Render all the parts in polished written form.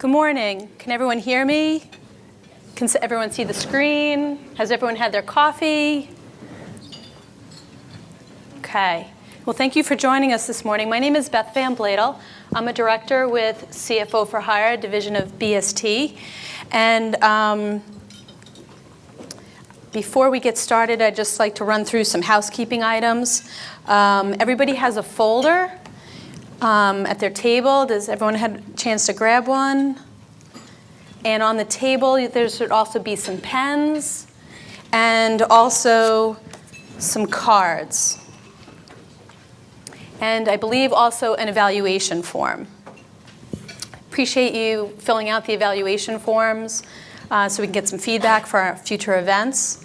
Good morning. Can everyone hear me? Can everyone see the screen? Has everyone had their coffee? Okay. Well, thank you for joining us this morning. My name is Beth Van Bladel. I'm a director with CFO for Hire, division of BST. And before we get started, I'd just like to run through some housekeeping items. Everybody has a folder at their table. Does everyone have a chance to grab one? And on the table, there should also be some pens and also some cards. And I believe also an evaluation form. Appreciate you filling out the evaluation forms so we can get some feedback for our future events.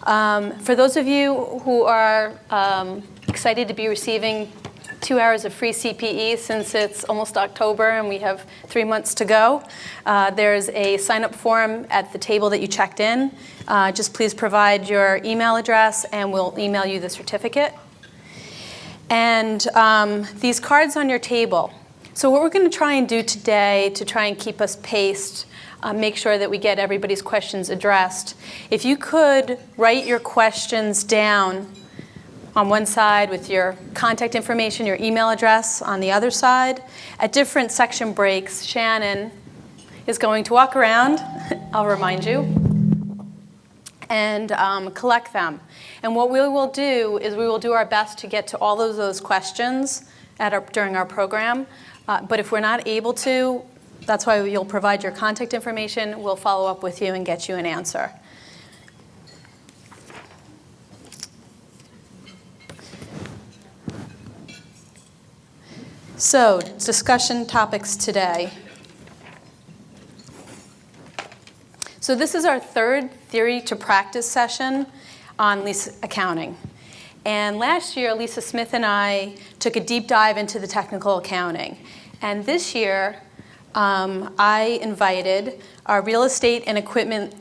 For those of you who are excited to be receiving 2 hours of free CPE since it's almost October and we have 3 months to go, there's a sign-up form at the table that you checked in. Just please provide your email address and we'll email you the certificate. And these cards on your table. So what we're going to try and do today to try and keep us paced, make sure that we get everybody's questions addressed. If you could write your questions down on one side with your contact information, your email address on the other side. At different section breaks, Shannon is going to walk around, I'll remind you, and collect them. And what we will do is we will do our best to get to all of those questions during our program. But if we're not able to, that's why you'll provide your contact information. We'll follow up with you and get you an answer. So, discussion topics today. So this is our third theory to practice session on lease accounting. And last year, Lisa Smith and I took a deep dive into the technical accounting. And this year, I invited our real estate and equipment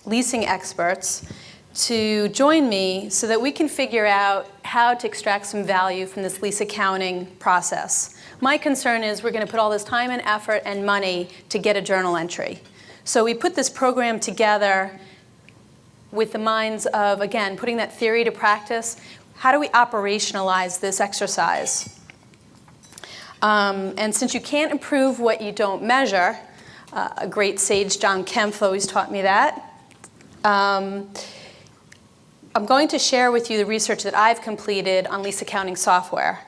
leasing experts to join me so that we can figure out how to extract some value from this lease accounting process. My concern is we're going to put all this time and effort and money to get a journal entry. So we put this program together with the minds of, again, putting that theory to practice. How do we operationalize this exercise? And since you can't improve what you don't measure, a great sage, John Kempf, always taught me that. I'm going to share with you the research that I've completed on lease accounting software.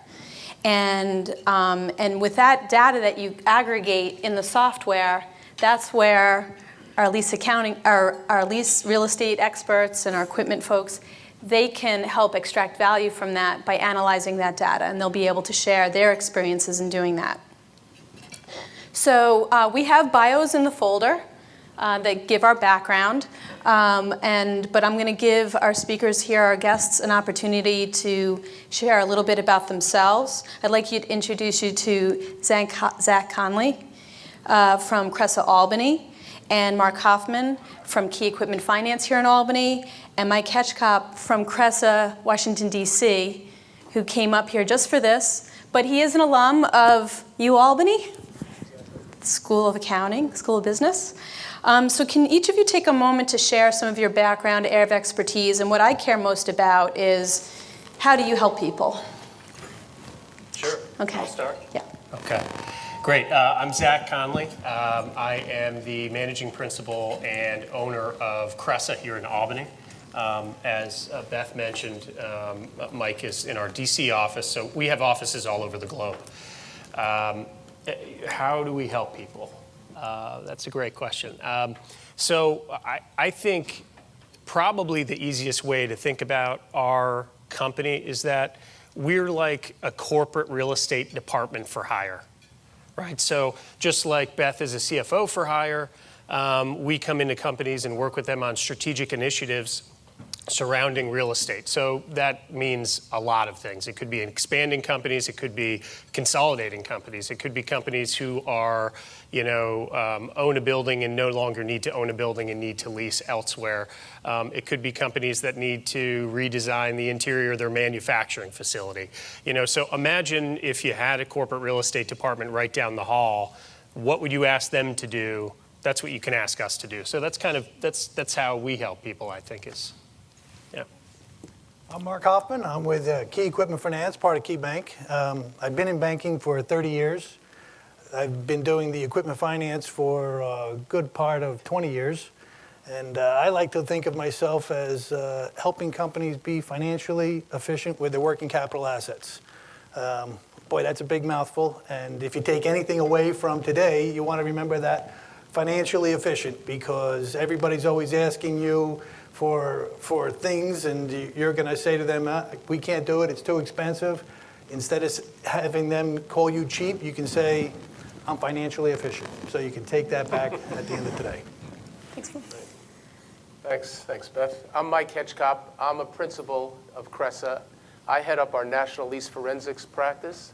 And with that data that you aggregate in the software, that's where our lease accounting, our lease real estate experts and our equipment folks, they can help extract value from that by analyzing that data, and they'll be able to share their experiences in doing that. So we have bios in the folder that give our background, but I'm going to give our speakers here, our guests, an opportunity to share a little bit about themselves. I'd like to introduce you to Zach Conley from Cressa Albany, and Mark Hoffman from Key Equipment Finance here in Albany, and Mike Ketchkop from Cressa, Washington, D.C., who came up here just for this. But he is an alum of UAlbany School of Accounting, School of Business. So can each of you take a moment to share some of your background, area of expertise, and what I care most about is how do you help people? Sure. Okay. I'll start. Yeah. Okay. Great. I'm Zach Conley. I am the managing principal and owner of Cressa here in Albany. As Beth mentioned, Mike is in our DC office, so we have offices all over the globe. How do we help people? That's a great question. So I think probably the easiest way to think about our company is that we're like a corporate real estate department for hire, right? So just like Beth is a CFO for hire, we come into companies and work with them on strategic initiatives surrounding real estate. So that means a lot of things. It could be expanding companies. It could be consolidating companies. It could be companies who are, own a building and no longer need to own a building and need to lease elsewhere. It could be companies that need to redesign the interior of their manufacturing facility. So imagine if you had a corporate real estate department right down the hall what would you ask them to do? That's what you can ask us to do. So that's how we help people, I think is, yeah. I'm Mark Hoffman. I'm with Key Equipment Finance, part of Key Bank. I've been in banking for 30 years. I've been doing the equipment finance for a good part of 20 years. And I like to think of myself as helping companies be financially efficient with their working capital assets. Boy, that's a big mouthful. And if you take anything away from today, you want to remember that financially efficient, because everybody's always asking you for things, and you're going to say to them, we can't do it, it's too expensive. Instead of having them call you cheap, you can say, I'm financially efficient. So you can take that back at the end of today. Thanks, Phil. Thanks, Beth. I'm Mike Hitchcock. I'm a principal of Cressa. I head up our National Lease Forensics practice,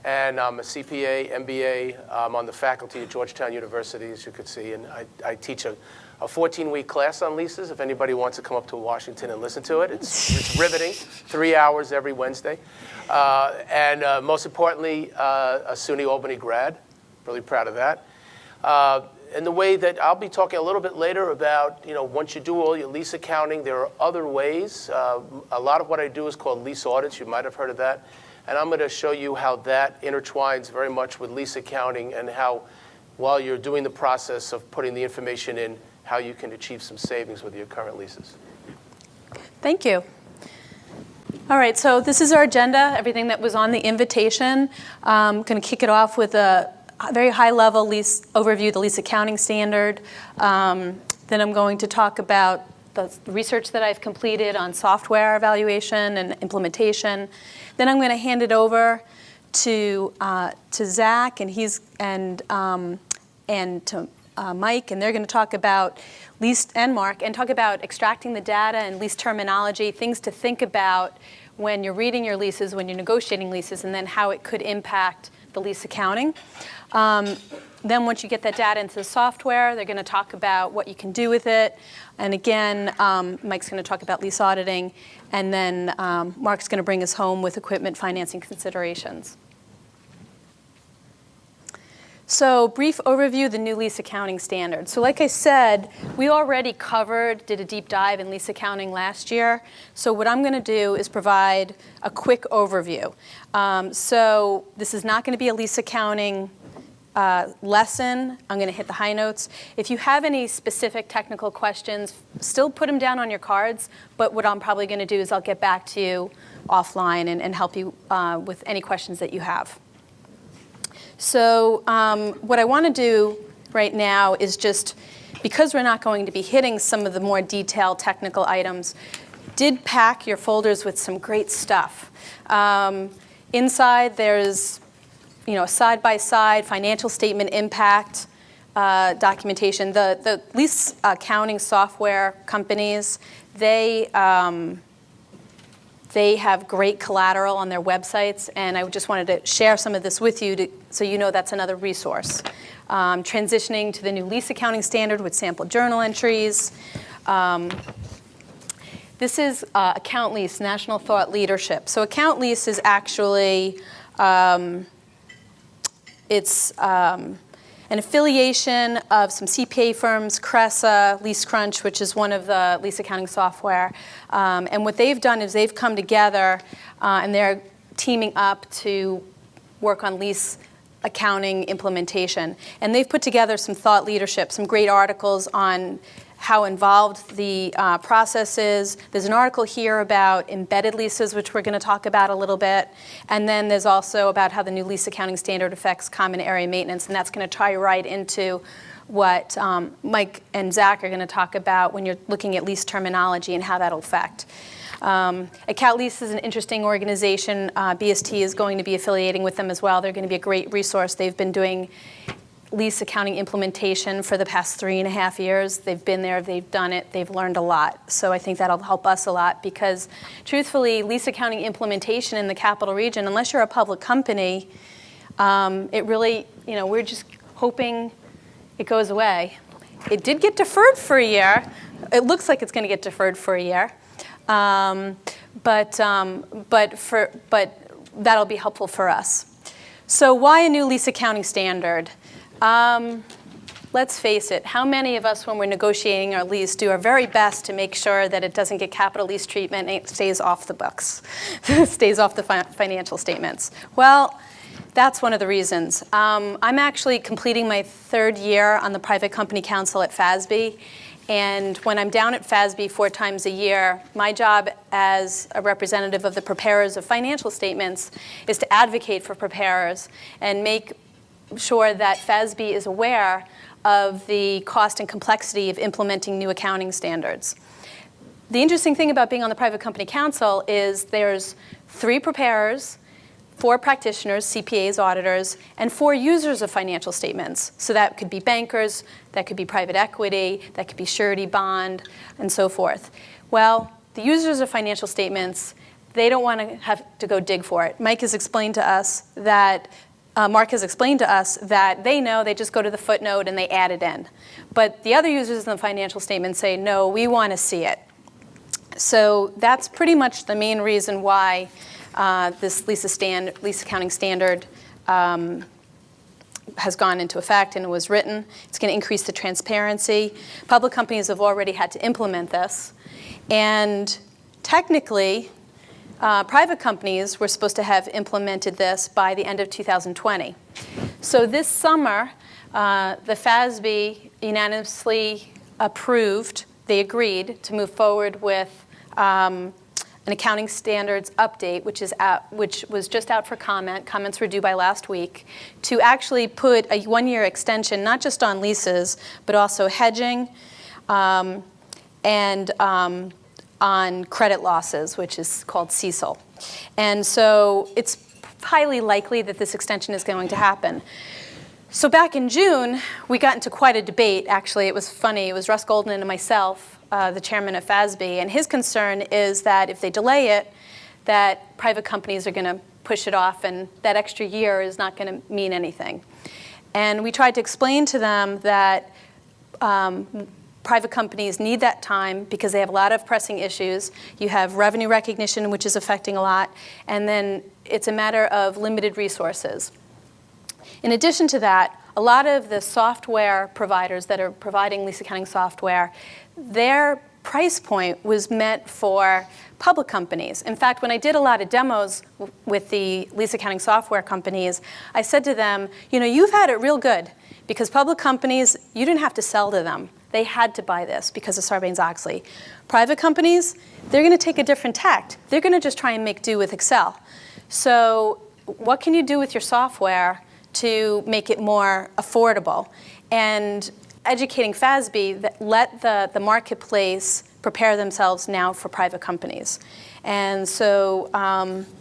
and I'm a CPA, MBA. I'm on the faculty at Georgetown University, as you could see, and I teach a 14-week class on leases. If anybody wants to come up to Washington and listen to it, it's riveting, 3 hours every Wednesday. And most importantly, a SUNY Albany grad, really proud of that. And the way that I'll be talking a little bit later about, once you do all your lease accounting, there are other ways. A lot of what I do is called lease audits. You might have heard of that. And I'm going to show you how that intertwines very much with lease accounting, and how, while you're doing the process of putting the information in, how you can achieve some savings with your current leases. Thank you. All right, so this is our agenda, everything that was on the invitation. I'm going to kick it off with a very high-level lease overview, the lease accounting standard. Then I'm going to talk about the research that I've completed on software evaluation and implementation. Then I'm going to hand it over to Zach and to Mike, and they're going to talk about lease, and Mark, and talk about extracting the data and lease terminology, things to think about when you're reading your leases, when you're negotiating leases, and then how it could impact the lease accounting. Then once you get that data into the software, they're going to talk about what you can do with it. And again, Mike's going to talk about lease auditing. And then Mark's going to bring us home with equipment financing considerations. So brief overview of the new lease accounting standard. So like I said, we already did a deep dive in lease accounting last year. So what I'm going to do is provide a quick overview. So this is not going to be a lease accounting lesson. I'm going to hit the high notes. If you have any specific technical questions, still put them down on your cards. But what I'm probably going to do is I'll get back to you offline and help you with any questions that you have. So what I want to do right now is just, because we're not going to be hitting some of the more detailed technical items, did pack your folders with some great stuff. Inside there's a side-by-side financial statement impact documentation. The lease accounting software companies, they have great collateral on their websites, and I just wanted to share some of this with you so you know that's another resource. Transitioning to the new lease accounting standard with sample journal entries. This is Account Lease, National Thought Leadership. So Account Lease is actually, it's an affiliation of some CPA firms, Cressa, Lease Crunch, which is one of the lease accounting software. And what they've done is they've come together and they're teaming up to work on lease accounting implementation. And they've put together some thought leadership, some great articles on how involved the process is. There's an article here about embedded leases, which we're going to talk about a little bit. And then there's also about how the new lease accounting standard affects common area maintenance. And that's going to tie right into what Mike and Zach are going to talk about when you're looking at lease terminology and how that'll affect. Account Lease is an interesting organization. BST is going to be affiliating with them as well. They're going to be a great resource. They've been doing lease accounting implementation for the past 3.5 years. They've been there, they've done it, they've learned a lot. So I think that'll help us a lot because truthfully, lease accounting implementation in the capital region, unless you're a public company, it really, we're just hoping it goes away. It did get deferred for a year. It looks like it's going to get deferred for a year. But that'll be helpful for us. So why a new lease accounting standard? Let's face it, how many of us, when we're negotiating our lease, do our very best to make sure that it doesn't get capital lease treatment and it stays off the books, stays off the financial statements? Well, that's one of the reasons. I'm actually completing my 3rd year on the private company council at FASB. And when I'm down at FASB 4 times a year, my job as a representative of the preparers of financial statements is to advocate for preparers and make sure that FASB is aware of the cost and complexity of implementing new accounting standards. The interesting thing about being on the private company council is there's 3 preparers, 4 practitioners, CPAs, auditors, and 4 users of financial statements. So that could be bankers, that could be private equity, that could be surety bond, and so forth. Well, the users of financial statements, they don't want to have to go dig for it. Mark has explained to us that they know, they just go to the footnote and they add it in. But the other users in the financial statement say, no, we want to see it. So that's pretty much the main reason why this lease accounting standard has gone into effect and it was written. It's going to increase the transparency. Public companies have already had to implement this. And technically, private companies were supposed to have implemented this by the end of 2020. So this summer, the FASB unanimously approved, they agreed to move forward with an accounting standards update, which was just out for comment. Comments were due by last week, to actually put a 1-year extension, not just on leases, but also hedging and on credit losses, which is called CECL. And so it's highly likely that this extension is going to happen. So back in June, we got into quite a debate. Actually, it was funny. It was Russ Golden and myself, the chairman of FASB, and his concern is that if they delay it, that private companies are going to push it off, and that extra year is not going to mean anything. And we tried to explain to them that private companies need that time because they have a lot of pressing issues. You have revenue recognition, which is affecting a lot, and then it's a matter of limited resources. In addition to that, a lot of the software providers that are providing lease accounting software, their price point was meant for public companies. In fact, when I did a lot of demos with the lease accounting software companies, I said to them, you know, you've had it real good because public companies, you didn't have to sell to them. They had to buy this because of Sarbanes-Oxley. Private companies, they're going to take a different tact. They're going to just try and make do with Excel. So what can you do with your software to make it more affordable? And educating FASB that let the marketplace prepare themselves now for private companies. And so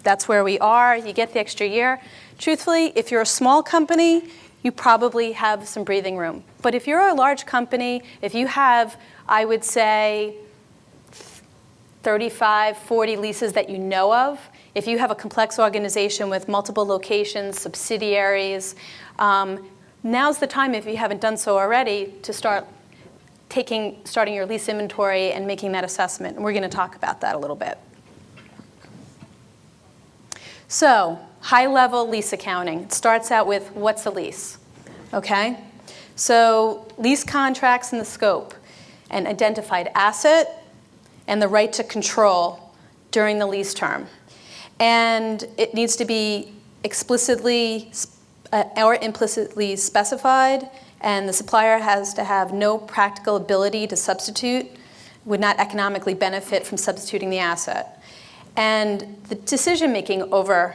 that's where we are. You get the extra year. Truthfully, if you're a small company, you probably have some breathing room. But if you're a large company, if you have, I would say, 35, 40 leases that you know of, if you have a complex organization with multiple locations, subsidiaries, now's the time, if you haven't done so already, to starting your lease inventory and making that assessment. And we're going to talk about that a little bit. So, high-level lease accounting. It starts out with, what's a lease? Okay? So, lease contracts and the scope, an identified asset, and the right to control during the lease term. And it needs to be explicitly or implicitly specified, and the supplier has to have no practical ability to substitute, would not economically benefit from substituting the asset. And the decision-making over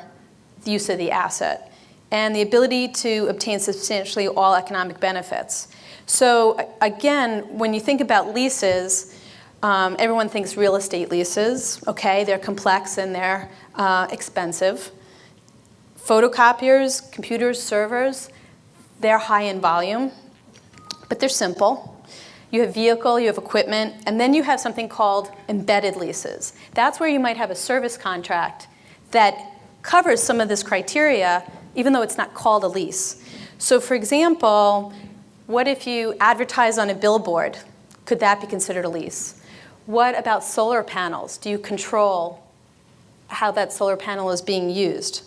the use of the asset, and the ability to obtain substantially all economic benefits. So again, when you think about leases, everyone thinks real estate leases. Okay, they're complex and they're expensive. Photocopiers, computers, servers, they're high in volume, but they're simple. You have vehicle, you have equipment, and then you have something called embedded leases. That's where you might have a service contract that covers some of this criteria, even though it's not called a lease. So for example, what if you advertise on a billboard? Could that be considered a lease? What about solar panels? Do you control how that solar panel is being used?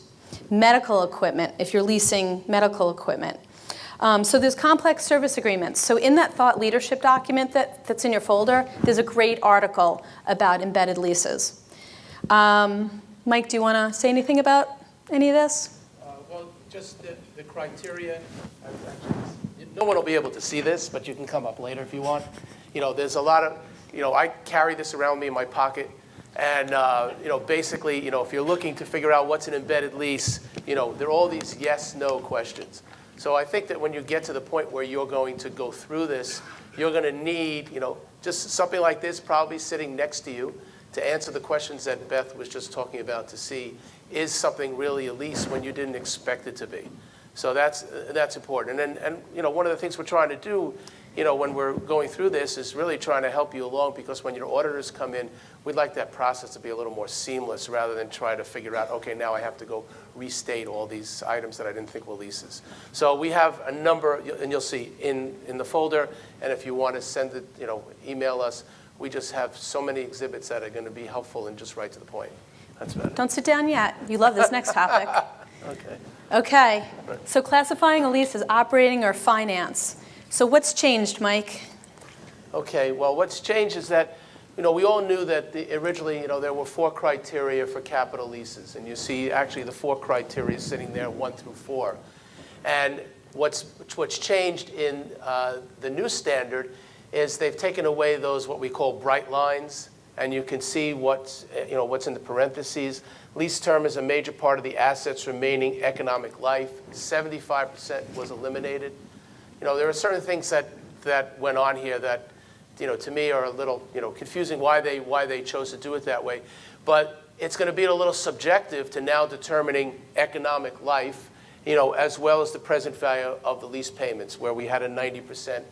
Medical equipment, if you're leasing medical equipment. So there's complex service agreements. So in that thought leadership document that's in your folder, there's a great article about embedded leases. Mike, do you want to say anything about any of this? Well, just the criteria. No one will be able to see this, but you can come up later if you want. There's a lot of, I carry this around with me in my pocket. And, basically, if you're looking to figure out what's an embedded lease, there are all these yes, no questions. So I think that when you get to the point where you're going to go through this, you're going to need, just something like this probably sitting next to you to answer the questions that Beth was just talking about, to see, is something really a lease when you didn't expect it to be? So that's important. And one of the things we're trying to do, when we're going through this, is really trying to help you along, because when your auditors come in, we'd like that process to be a little more seamless rather than try to figure out, okay, now I have to go restate all these items that I didn't think were leases. So we have a number, and you'll see in the folder, and if you want to send it, email us, we just have so many exhibits that are going to be helpful and just right to the point. That's about it. Don't sit down yet. You love this next topic. Okay. Okay, so classifying a lease as operating or finance. So what's changed, Mike? Okay, well, what's changed is that, we all knew that originally, there were 4 criteria for capital leases. And you see, actually, the 4 criteria sitting there, 1 through 4. And what's changed in the new standard is they've taken away those, what we call bright lines. And you can see what's in the parentheses. Lease term is a major part of the asset's remaining economic life. 75% was eliminated. There are certain things that went on here that, to me are a little, confusing why they chose to do it that way. But it's going to be a little subjective to now determining economic life, as well as the present value of the lease payments, where we had a 90%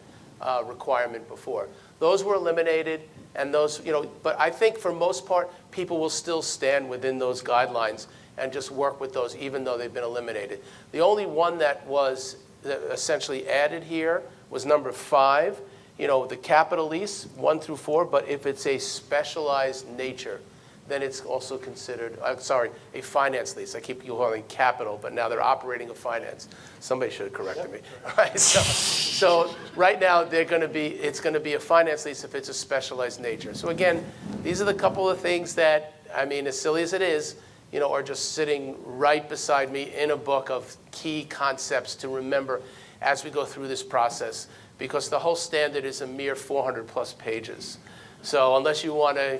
requirement before. Those were eliminated, and those, but I think for most part, people will still stand within those guidelines and just work with those, even though they've been eliminated. The only one that was essentially added here was number 5, the capital lease, 1 through 4, but if it's a specialized nature, then it's also considered, a finance lease. I keep calling it capital, but now they're operating a finance. Somebody should have corrected me. Right? So right now, it's going to be a finance lease if it's a specialized nature. So again, these are the couple of things that, as silly as it is, are just sitting right beside me in a book of key concepts to remember as we go through this process, because the whole standard is a mere 400 plus pages. So unless you want to,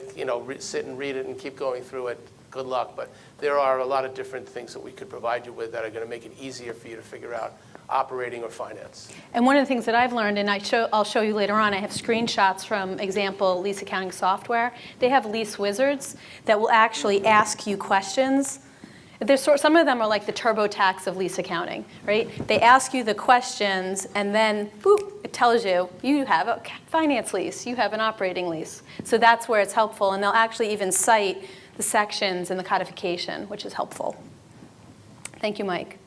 sit and read it and keep going through it, good luck. But there are a lot of different things that we could provide you with that are going to make it easier for you to figure out operating or finance. And one of the things that I've learned, and I'll show you later on, I have screenshots from example lease accounting software. They have lease wizards that will actually ask you questions. Some of them are like the TurboTax of lease accounting, right? They ask you the questions, and then, boop, it tells you, you have a finance lease, you have an operating lease. So that's where it's helpful, and they'll actually even cite the sections and the codification, which is helpful. Thank you, Mike.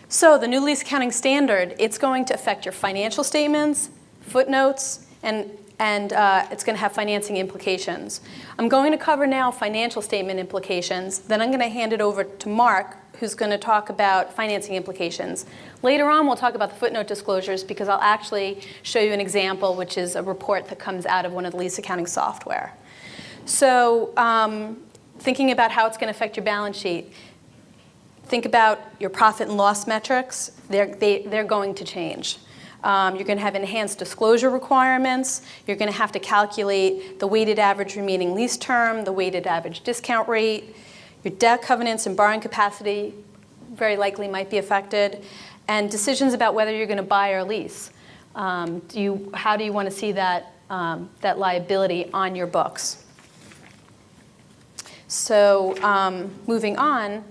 So the new lease accounting standard, it's going to affect your financial statements, footnotes, and it's going to have financing implications. I'm going to cover now financial statement implications. Then I'm going to hand it over to Mark, who's going to talk about financing implications. Later on, we'll talk about the footnote disclosures, because I'll actually show you an example, which is a report that comes out of one of the lease accounting software. So thinking about how it's going to affect your balance sheet, think about your profit and loss metrics. They're going to change. You're going to have enhanced disclosure requirements. You're going to have to calculate the weighted average remaining lease term, the weighted average discount rate. Your debt covenants and borrowing capacity very likely might be affected. And decisions about whether you're going to buy or lease. How do you want to see that liability on your books? So moving on,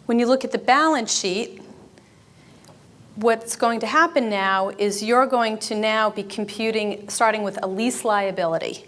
when you look at the balance sheet, what's going to happen now is you're going to now be computing, starting with a lease liability,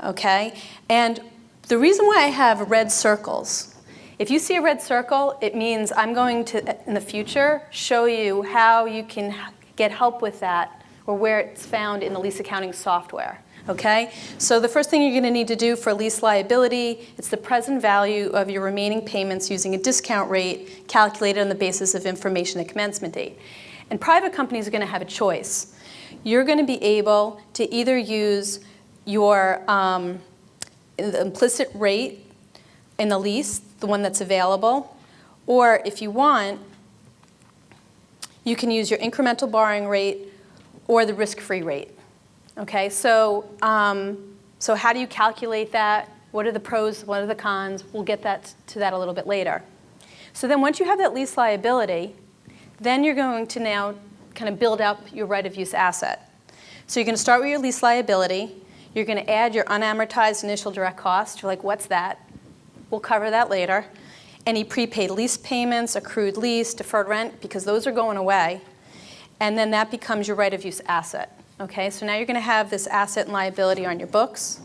okay? And the reason why I have red circles, if you see a red circle, it means I'm going to, in the future, show you how you can get help with that, or where it's found in the lease accounting software, okay? So the first thing you're going to need to do for lease liability, it's the present value of your remaining payments using a discount rate calculated on the basis of information at commencement date. And private companies are going to have a choice. You're going to be able to either use your the implicit rate in the lease, the one that's available, or if you want, you can use your incremental borrowing rate or the risk-free rate. Okay, so how do you calculate that? What are the pros, what are the cons? We'll get to that a little bit later. So then once you have that lease liability, then you're going to now kind of build up your right-of-use asset. So you're going to start with your lease liability. You're going to add your unamortized initial direct cost. You're like, what's that? We'll cover that later. Any prepaid lease payments, accrued lease, deferred rent, because those are going away. And then that becomes your right-of-use asset. Okay, so now you're going to have this asset and liability on your books.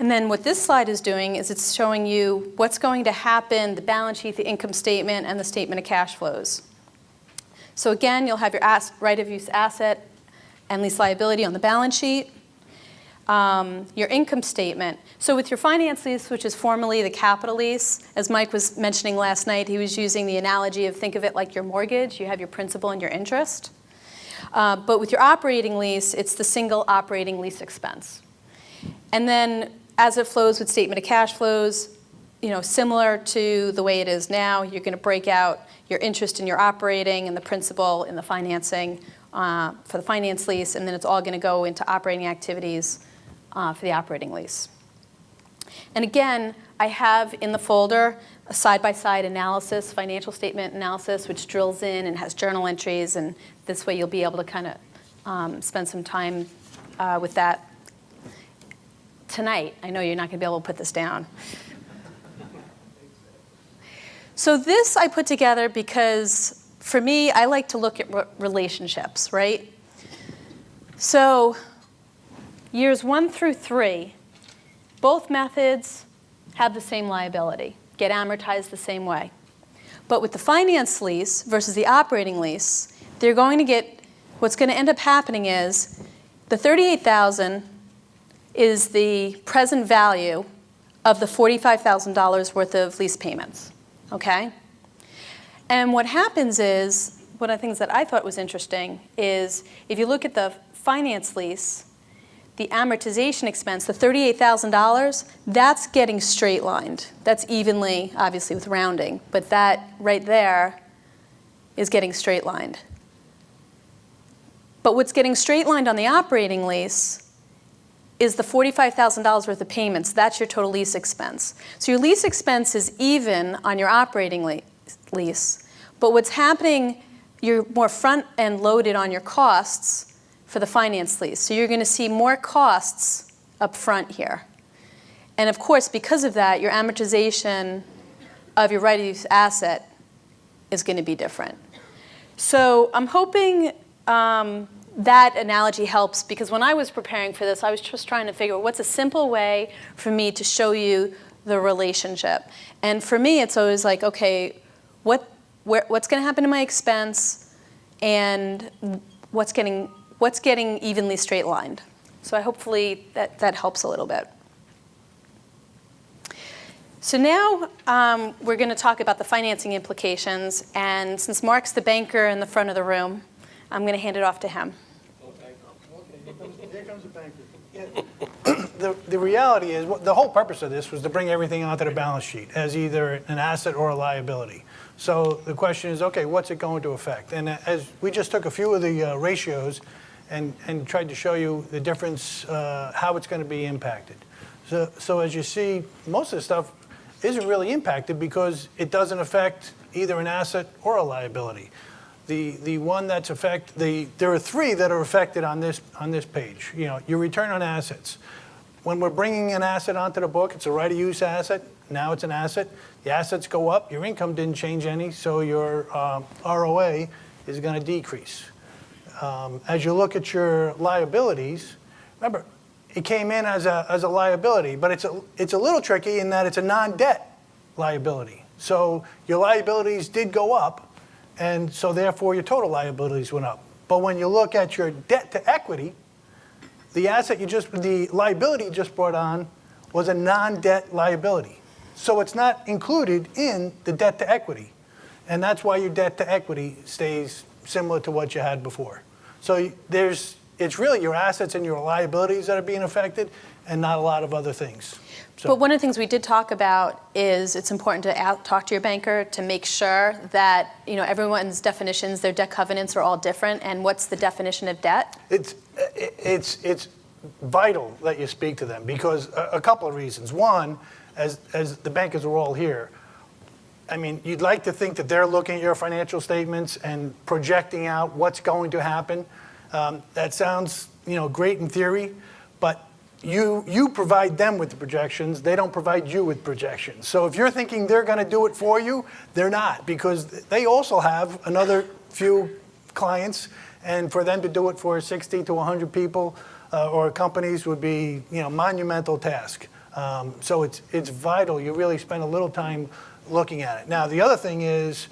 And then what this slide is doing is it's showing you what's going to happen, the balance sheet, the income statement, and the statement of cash flows. So again, you'll have your right-of-use asset and lease liability on the balance sheet. Your income statement. So with your finance lease, which is formerly the capital lease, as Mike was mentioning last night, he was using the analogy of think of it like your mortgage. You have your principal and your interest. But with your operating lease, it's the single operating lease expense. And then as it flows with statement of cash flows, similar to the way it is now, you're going to break out your interest in your operating and the principal in the financing for the finance lease, and then it's all going to go into operating activities for the operating lease. And again, I have in the folder a side-by-side analysis, financial statement analysis, which drills in and has journal entries, and this way you'll be able to kind of spend some time with that tonight. I know you're not going to be able to put this down. So this I put together because, for me, I like to look at relationships, right? So years 1 through 3, both methods have the same liability, get amortized the same way. But with the finance lease versus the operating lease, they're going to get, what's going to end up happening is the $38,000 is the present value of the $45,000 worth of lease payments, okay? And what happens is, one of the things that I thought was interesting is if you look at the finance lease, the amortization expense, the $38,000, that's getting straight-lined. That's evenly, obviously, with rounding. But that right there is getting straight-lined. But what's getting straight-lined on the operating lease is the $45,000 worth of payments. That's your total lease expense. So your lease expense is even on your operating lease. But what's happening, you're more front-end loaded on your costs for the finance lease. So you're going to see more costs up front here. And of course, because of that, your amortization of your right-of-use asset is going to be different. So I'm hoping that analogy helps, because when I was preparing for this, I was just trying to figure out what's a simple way for me to show you the relationship. And for me, it's always like, okay, what's going to happen to my expense, and what's getting evenly straight-lined. So hopefully that helps a little bit. So now we're going to talk about the financing implications. And since Mark's the banker in the front of the room, I'm going to hand it off to him. Here comes the banker. Yeah. The reality is, the whole purpose of this was to bring everything onto the balance sheet as either an asset or a liability. So the question is, okay, what's it going to affect? And as we just took a few of the ratios and tried to show you the difference, how it's going to be impacted. So as you see, most of the stuff isn't really impacted because it doesn't affect either an asset or a liability. The one that's there are 3 that are affected on this page. Your return on assets. When we're bringing an asset onto the book, it's a right-of-use asset. Now it's an asset. The assets go up. Your income didn't change any, so your ROA is going to decrease. As you look at your liabilities, remember, it came in as a liability, but it's a little tricky in that it's a non-debt liability. So your liabilities did go up, and so therefore your total liabilities went up. But when you look at your debt to equity, the liability you just brought on was a non-debt liability. So it's not included in the debt to equity. And that's why your debt to equity stays similar to what you had before. So it's really your assets and your liabilities that are being affected and not a lot of other things. So, But one of the things we did talk about is it's important to talk to your banker to make sure that everyone's definitions, their debt covenants are all different, and what's the definition of debt? it's vital that you speak to them because a couple of reasons. One, as the bankers are all here, I mean, you'd like to think that they're looking at your financial statements and projecting out what's going to happen. That sounds, great in theory, but you provide them with the projections. They don't provide you with projections. So if you're thinking they're going to do it for you, they're not, because they also have another few clients, and for them to do it for 60 to 100 people or companies would be, monumental task. So it's vital. You really spend a little time looking at it. Now, the other thing is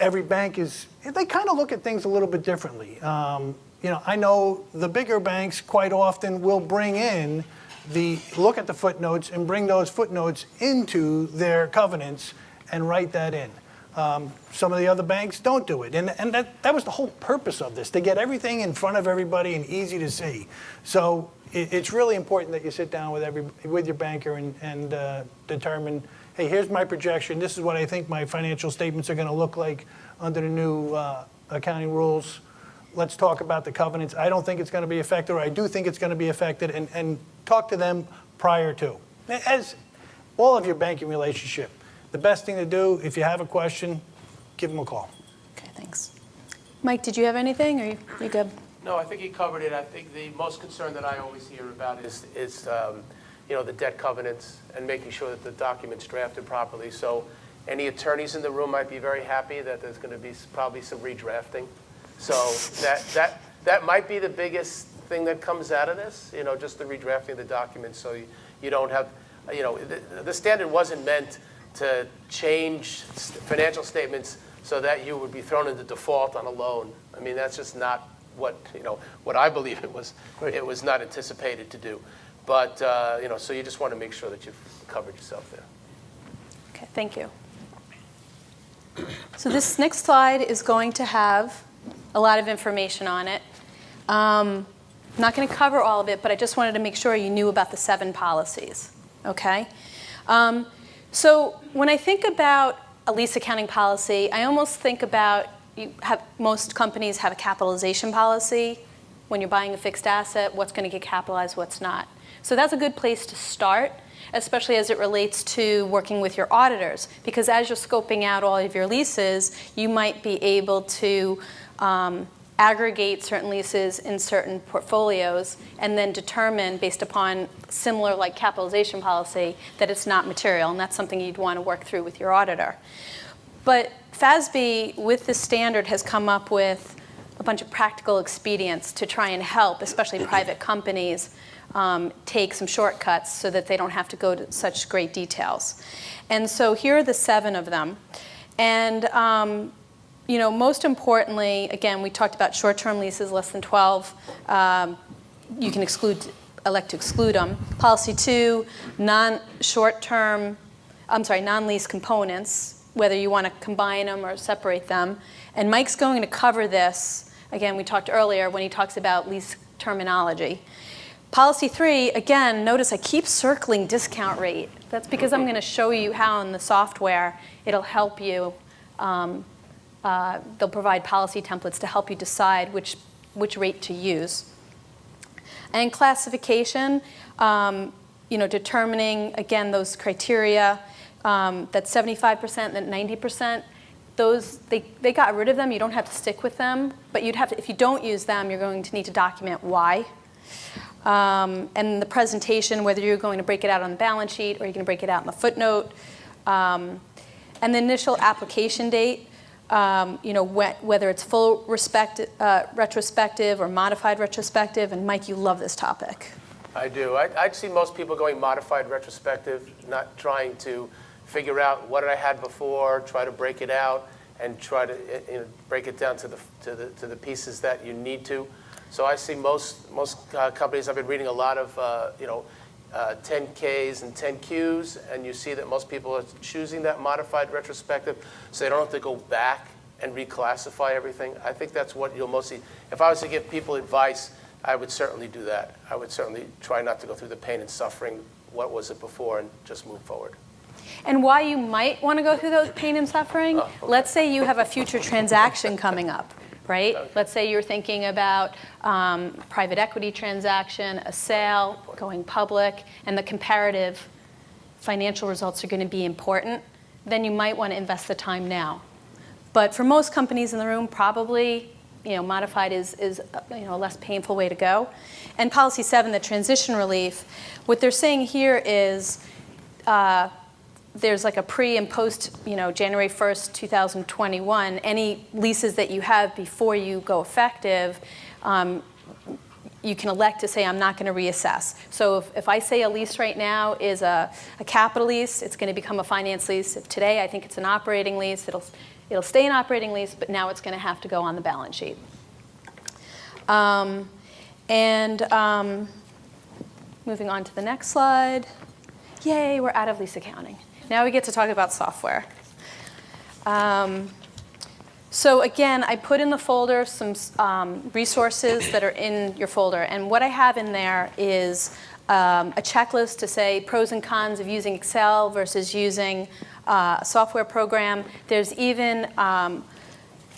every bank they kind of look at things a little bit differently. I know the bigger banks quite often will bring in look at the footnotes and bring those footnotes into their covenants and write that in. Some of the other banks don't do it. And that was the whole purpose of this, to get everything in front of everybody and easy to see. So it's really important that you sit down with your banker and determine, hey, here's my projection. This is what I think my financial statements are going to look like under the new accounting rules. Let's talk about the covenants. I don't think it's going to be affected, or I do think it's going to be affected, and talk to them prior to. As all of your banking relationship, the best thing to do, if you have a question, give them a call. Okay, thanks. Mike, did you have anything, or you good? No, I think he covered it. I think the most concern that I always hear about is the debt covenants and making sure that the document's drafted properly. So any attorneys in the room might be very happy that there's going to be probably some redrafting. So that might be the biggest thing that comes out of this, just the redrafting of the documents, so you don't have, the standard wasn't meant to change financial statements so that you would be thrown into default on a loan. I mean, that's just not what I believe it was. It was not anticipated to do. But, so you just want to make sure that you've covered yourself there. Okay, thank you. So this next slide is going to have a lot of information on it. I'm not going to cover all of it, but I just wanted to make sure you knew about the 7 policies, okay? So when I think about a lease accounting policy, I almost think about most companies have a capitalization policy. When you're buying a fixed asset, what's going to get capitalized, what's not. So that's a good place to start, especially as it relates to working with your auditors, because as you're scoping out all of your leases, you might be able to aggregate certain leases in certain portfolios and then determine, based upon similar like capitalization policy, that it's not material, and that's something you'd want to work through with your auditor. But FASB, with this standard, has come up with a bunch of practical expedients to try and help, especially private companies, take some shortcuts so that they don't have to go to such great details. And so here are the 7 of them. And most importantly, again, we talked about short-term leases, less than 12. You can elect to exclude them. Policy 2, non-lease components, whether you want to combine them or separate them. And Mike's going to cover this. Again, we talked earlier when he talks about lease terminology. Policy 3, again, notice I keep circling discount rate. That's because I'm going to show you how in the software it'll help you. They'll provide policy templates to help you decide which rate to use. And classification, determining, again, those criteria, that 75%, that 90%, those, they got rid of them. You don't have to stick with them. But if you don't use them, you're going to need to document why. And the presentation, whether you're going to break it out on the balance sheet or you're going to break it out in the footnote. And the initial application date, whether it's full retrospective or modified retrospective. And Mike, you love this topic. I do. I'd see most people going modified retrospective, not trying to figure out what I had before, try to break it out, and try to break it down to the pieces that you need to. So I see most companies. I've been reading a lot of 10Ks and 10Qs, and you see that most people are choosing that modified retrospective so they don't have to go back and reclassify everything. I think that's what you'll mostly, if I was to give people advice, I would certainly do that. I would certainly try not to go through the pain and suffering, what was it before, and just move forward. And why you might want to go through those pain and suffering, let's say you have a future transaction coming up, right? Okay. Let's say you're thinking about private equity transaction, a sale, going public, and the comparative financial results are going to be important. Then you might want to invest the time now. But for most companies in the room, probably modified is a less painful way to go. And policy 7, the transition relief, what they're saying here is there's like a pre and post, January 1st, 2021, any leases that you have before you go effective, you can elect to say, I'm not going to reassess. So if I say a lease right now is a capital lease, it's going to become a finance lease. If today I think it's an operating lease, it'll stay an operating lease, but now it's going to have to go on the balance sheet. Moving on to the next slide. Yay, we're out of lease accounting. Now we get to talk about software. So again, I put in the folder some resources that are in your folder. And what I have in there is a checklist to say pros and cons of using Excel versus using a software program. There's even how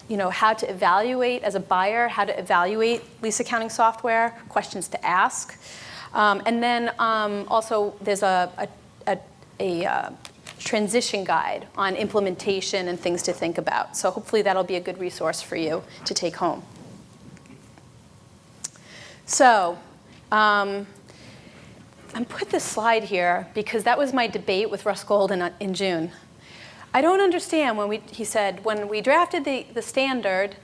to evaluate as a buyer, how to evaluate lease accounting software, questions to ask. And then also there's a transition guide on implementation and things to think about. So hopefully that'll be a good resource for you to take home. So I put this slide here because that was my debate with Russ Golden in June. I don't understand he said, when we drafted the standard,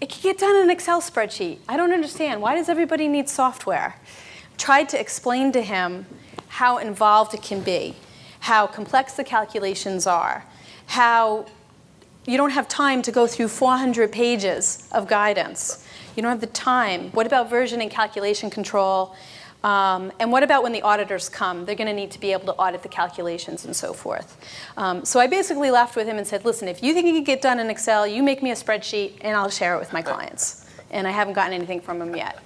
it could get done in an Excel spreadsheet. I don't understand. Why does everybody need software? Tried to explain to him how involved it can be, how complex the calculations are, how you don't have time to go through 400 pages of guidance. You don't have the time. What about version and calculation control? And what about when the auditors come? They're going to need to be able to audit the calculations and so forth. So I basically left with him and said, listen, if you think it could get done in Excel, you make me a spreadsheet, and I'll share it with my clients. And I haven't gotten anything from him yet.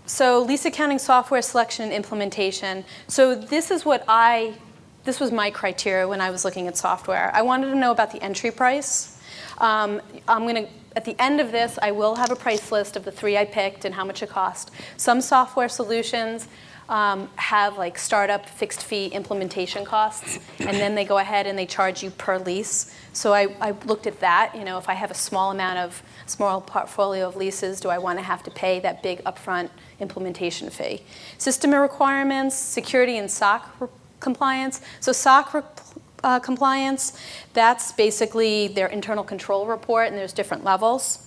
So lease accounting software selection and implementation. So this was my criteria when I was looking at software. I wanted to know about the entry price. At the end of this, I will have a price list of the 3 I picked and how much it cost. Some software solutions have like startup fixed fee implementation costs, and then they go ahead and they charge you per lease. So I looked at that. If I have a small portfolio of leases, do I want to have to pay that big upfront implementation fee? System requirements, security and SOC compliance. So SOC compliance, that's basically their internal control report, and there's different levels.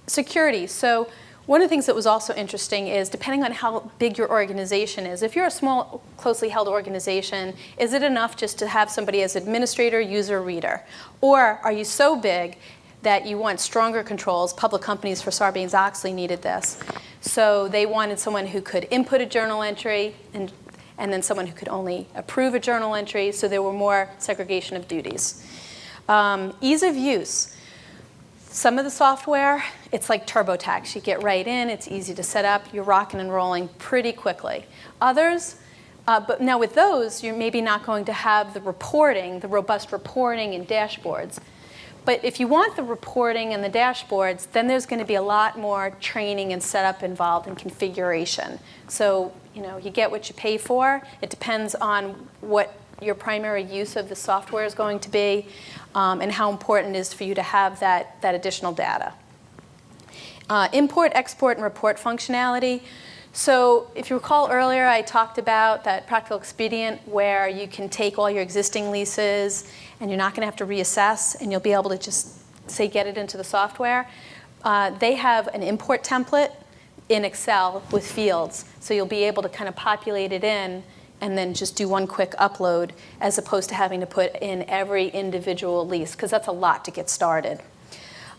Security. So one of the things that was also interesting is, depending on how big your organization is, if you're a small, closely held organization, is it enough just to have somebody as administrator, user, reader? Or are you so big that you want stronger controls? Public companies for Sarbanes-Oxley needed this. So they wanted someone who could input a journal entry and then someone who could only approve a journal entry, so there were more segregation of duties. Ease of use. Some of the software, it's like TurboTax. You get right in, it's easy to set up, you're rocking and rolling pretty quickly. Others, but now with those, you're maybe not going to have the reporting, the robust reporting and dashboards. But if you want the reporting and the dashboards, then there's going to be a lot more training and setup involved in configuration. So you get what you pay for. It depends on what your primary use of the software is going to be, and how important it is for you to have that additional data. Import, export, and report functionality. So if you recall earlier, I talked about that practical expedient where you can take all your existing leases and you're not going to have to reassess, and you'll be able to just say get it into the software. They have an import template in Excel with fields, so you'll be able to kind of populate it in and then just do one quick upload, as opposed to having to put in every individual lease, because that's a lot to get started.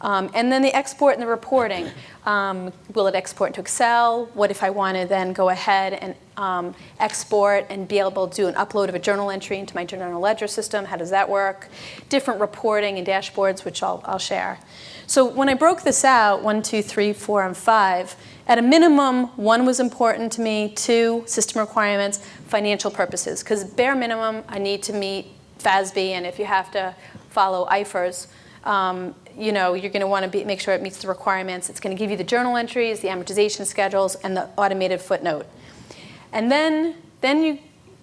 And then the export and the reporting. Will it export to Excel? What if I want to then go ahead and export and be able to do an upload of a journal entry into my journal ledger system? How does that work? Different reporting and dashboards, which I'll share. So when I broke this out, 1, 2, 3, 4, and 5, at a minimum, 1 was important to me, 2, system requirements, financial purposes. Because bare minimum, I need to meet FASB, and if you have to follow IFRS, you're going to want to make sure it meets the requirements. It's going to give you the journal entries, the amortization schedules, and the automated footnote. And then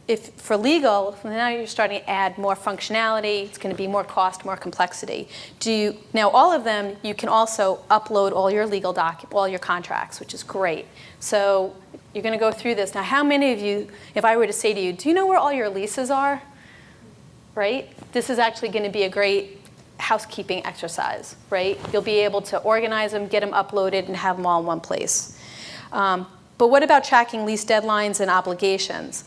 if for legal, now you're starting to add more functionality. It's going to be more cost, more complexity. Now all of them, you can also upload all your legal all your contracts, which is great. So you're going to go through this. Now, how many of you, if I were to say to you, do you know where all your leases are? Right? This is actually going to be a great housekeeping exercise, right? You'll be able to organize them, get them uploaded, and have them all in one place. But what about tracking lease deadlines and obligations?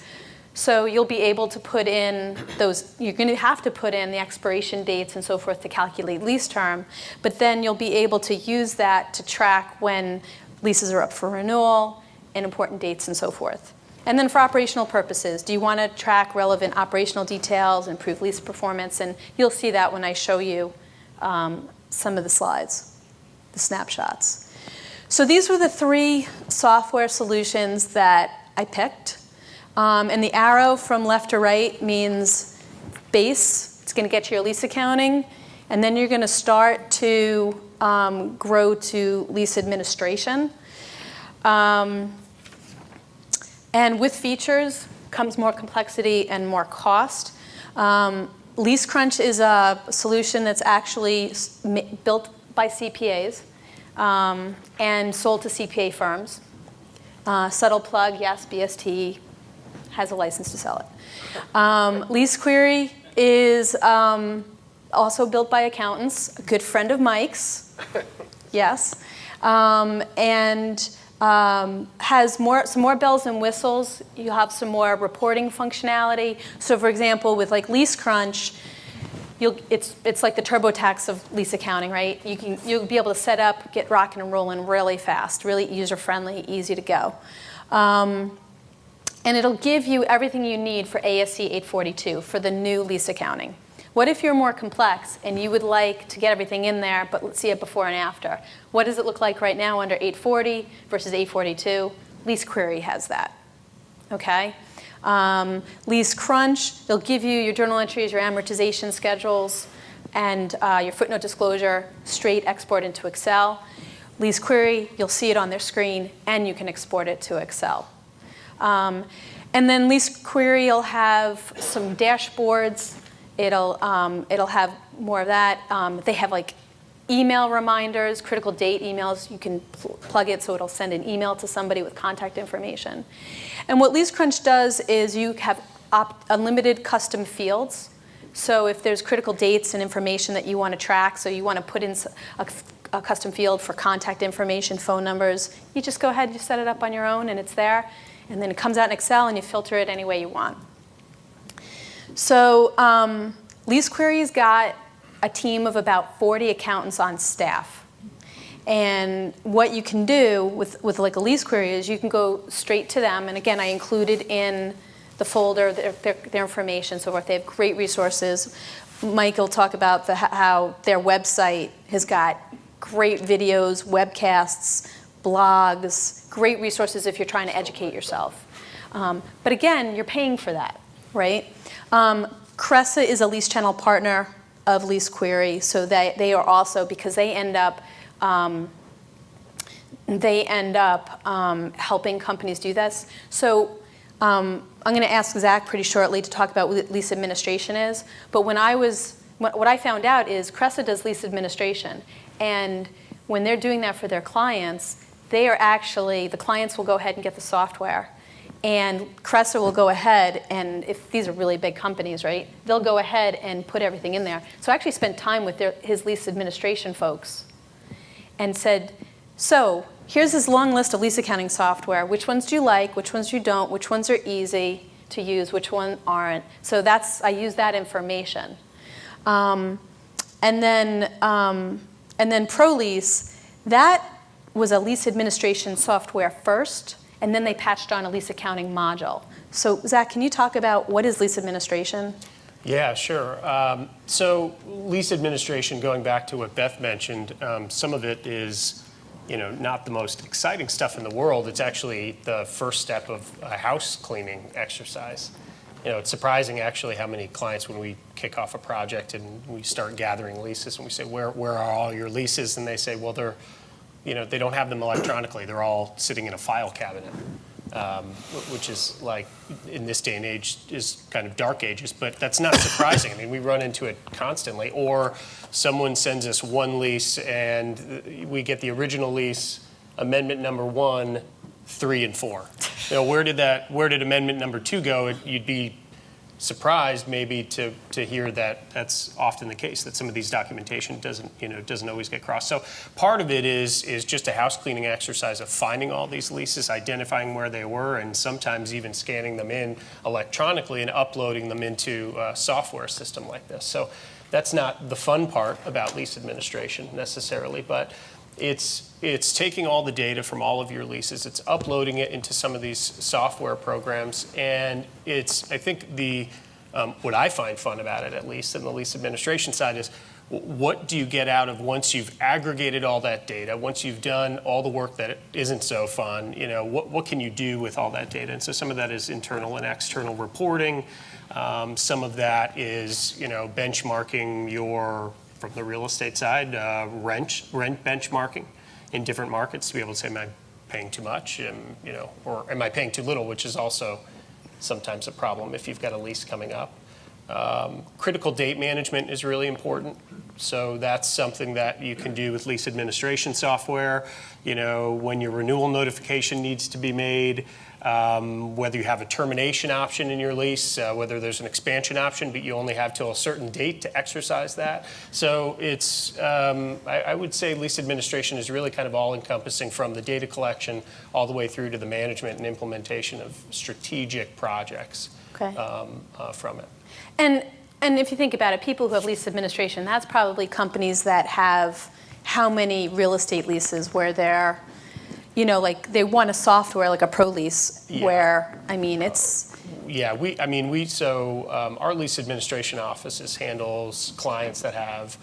So you'll be able to put in those, you're going to have to put in the expiration dates and so forth to calculate lease term, but then you'll be able to use that to track when leases are up for renewal and important dates and so forth. And then for operational purposes, do you want to track relevant operational details, improve lease performance? And you'll see that when I show you some of the slides, the snapshots. So these were the 3 software solutions that I picked. And the arrow from left to right means base. It's going to get you your lease accounting. And then you're going to start to grow to lease administration. And with features comes more complexity and more cost. LeaseCrunch is a solution that's actually built by CPAs and sold to CPA firms. Subtle plug, yes, BST has a license to sell it. Lease Query is also built by accountants, a good friend of Mike's, yes, and has some more bells and whistles. You have some more reporting functionality. So for example, with like LeaseCrunch, it's like the TurboTax of lease accounting, right? You'll be able to set up, get rocking and rolling really fast, really user-friendly, easy to go. And it'll give you everything you need for ASC 842 for the new lease accounting. What if you're more complex and you would like to get everything in there, but let's see it before and after? What does it look like right now under 840 versus 842? Lease Query has that, okay? LeaseCrunch, they'll give you your journal entries, your amortization schedules, and your footnote disclosure straight export into Excel. Lease Query, you'll see it on their screen, and you can export it to Excel. And then Lease Query will have some dashboards. It'll have more of that. They have like email reminders, critical date emails. You can plug it so it'll send an email to somebody with contact information. And what LeaseCrunch does is you have unlimited custom fields. So if there's critical dates and information that you want to track, so you want to put in a custom field for contact information, phone numbers, you just go ahead and you set it up on your own and it's there. And then it comes out in Excel and you filter it any way you want. So Lease Query's got a team of about 40 accountants on staff. And what you can do with like a Lease Query is you can go straight to them. And again, I included in the folder their information, so forth. They have great resources. Mike will talk about how their website has got great videos, webcasts, blogs, great resources if you're trying to educate yourself. But again, you're paying for that, right? Cressa is a lease channel partner of Lease Query, so they are also, because they end up helping companies do this. So I'm going to ask Zach pretty shortly to talk about what lease administration is. But what I found out is Cressa does lease administration, and when they're doing that for their clients, the clients will go ahead and get the software. And Cressa will go ahead, and if these are really big companies, right, they'll go ahead and put everything in there. So I actually spent time with his lease administration folks and said, so here's this long list of lease accounting software. Which ones do you like? Which ones you don't? Which ones are easy to use? Which ones aren't? So I use that information. And then And then Prolease, that was a lease administration software first, and then they patched on a lease accounting module. So Zach, can you talk about what is lease administration? Yeah, sure. So lease administration, going back to what Beth mentioned, some of it is, not the most exciting stuff in the world. It's actually the first step of a house cleaning exercise. It's surprising actually how many clients, when we kick off a project and we start gathering leases and we say, where are all your leases? And they say, well, they don't have them electronically. They're all sitting in a file cabinet. Which is like, in this day and age, is kind of dark ages, but that's not surprising. I mean, we run into it constantly. Or someone sends us one lease and we get the original lease, amendment number 1, 3, and 4. Where did amendment number 2 go? You'd be surprised maybe to hear that that's often the case, that some of these documentation doesn't always get crossed. So part of it is just a house cleaning exercise of finding all these leases, identifying where they were, and sometimes even scanning them in electronically and uploading them into a software system like this. So that's not the fun part about lease administration necessarily, but it's taking all the data from all of your leases, it's uploading it into some of these software programs, and I think what I find fun about it, at least in the lease administration side, is what do you get out of once you've aggregated all that data, once you've done all the work that isn't so fun, what can you do with all that data? And so some of that is internal and external reporting. Some of that is, benchmarking from the real estate side, rent benchmarking in different markets to be able to say, am I paying too much, or am I paying too little, which is also sometimes a problem if you've got a lease coming up. Critical date management is really important. So that's something that you can do with lease administration software. When your renewal notification needs to be made, whether you have a termination option in your lease, whether there's an expansion option, but you only have till a certain date to exercise that. So it's, I would say lease administration is really kind of all-encompassing, from the data collection all the way through to the management and implementation of strategic projects. Okay. From it. And if you think about it, people who have lease administration, that's probably companies that have how many real estate leases where they're, like they want a software like a Prolease, Yeah. where, it's... Yeah, our lease administration office handles clients that have,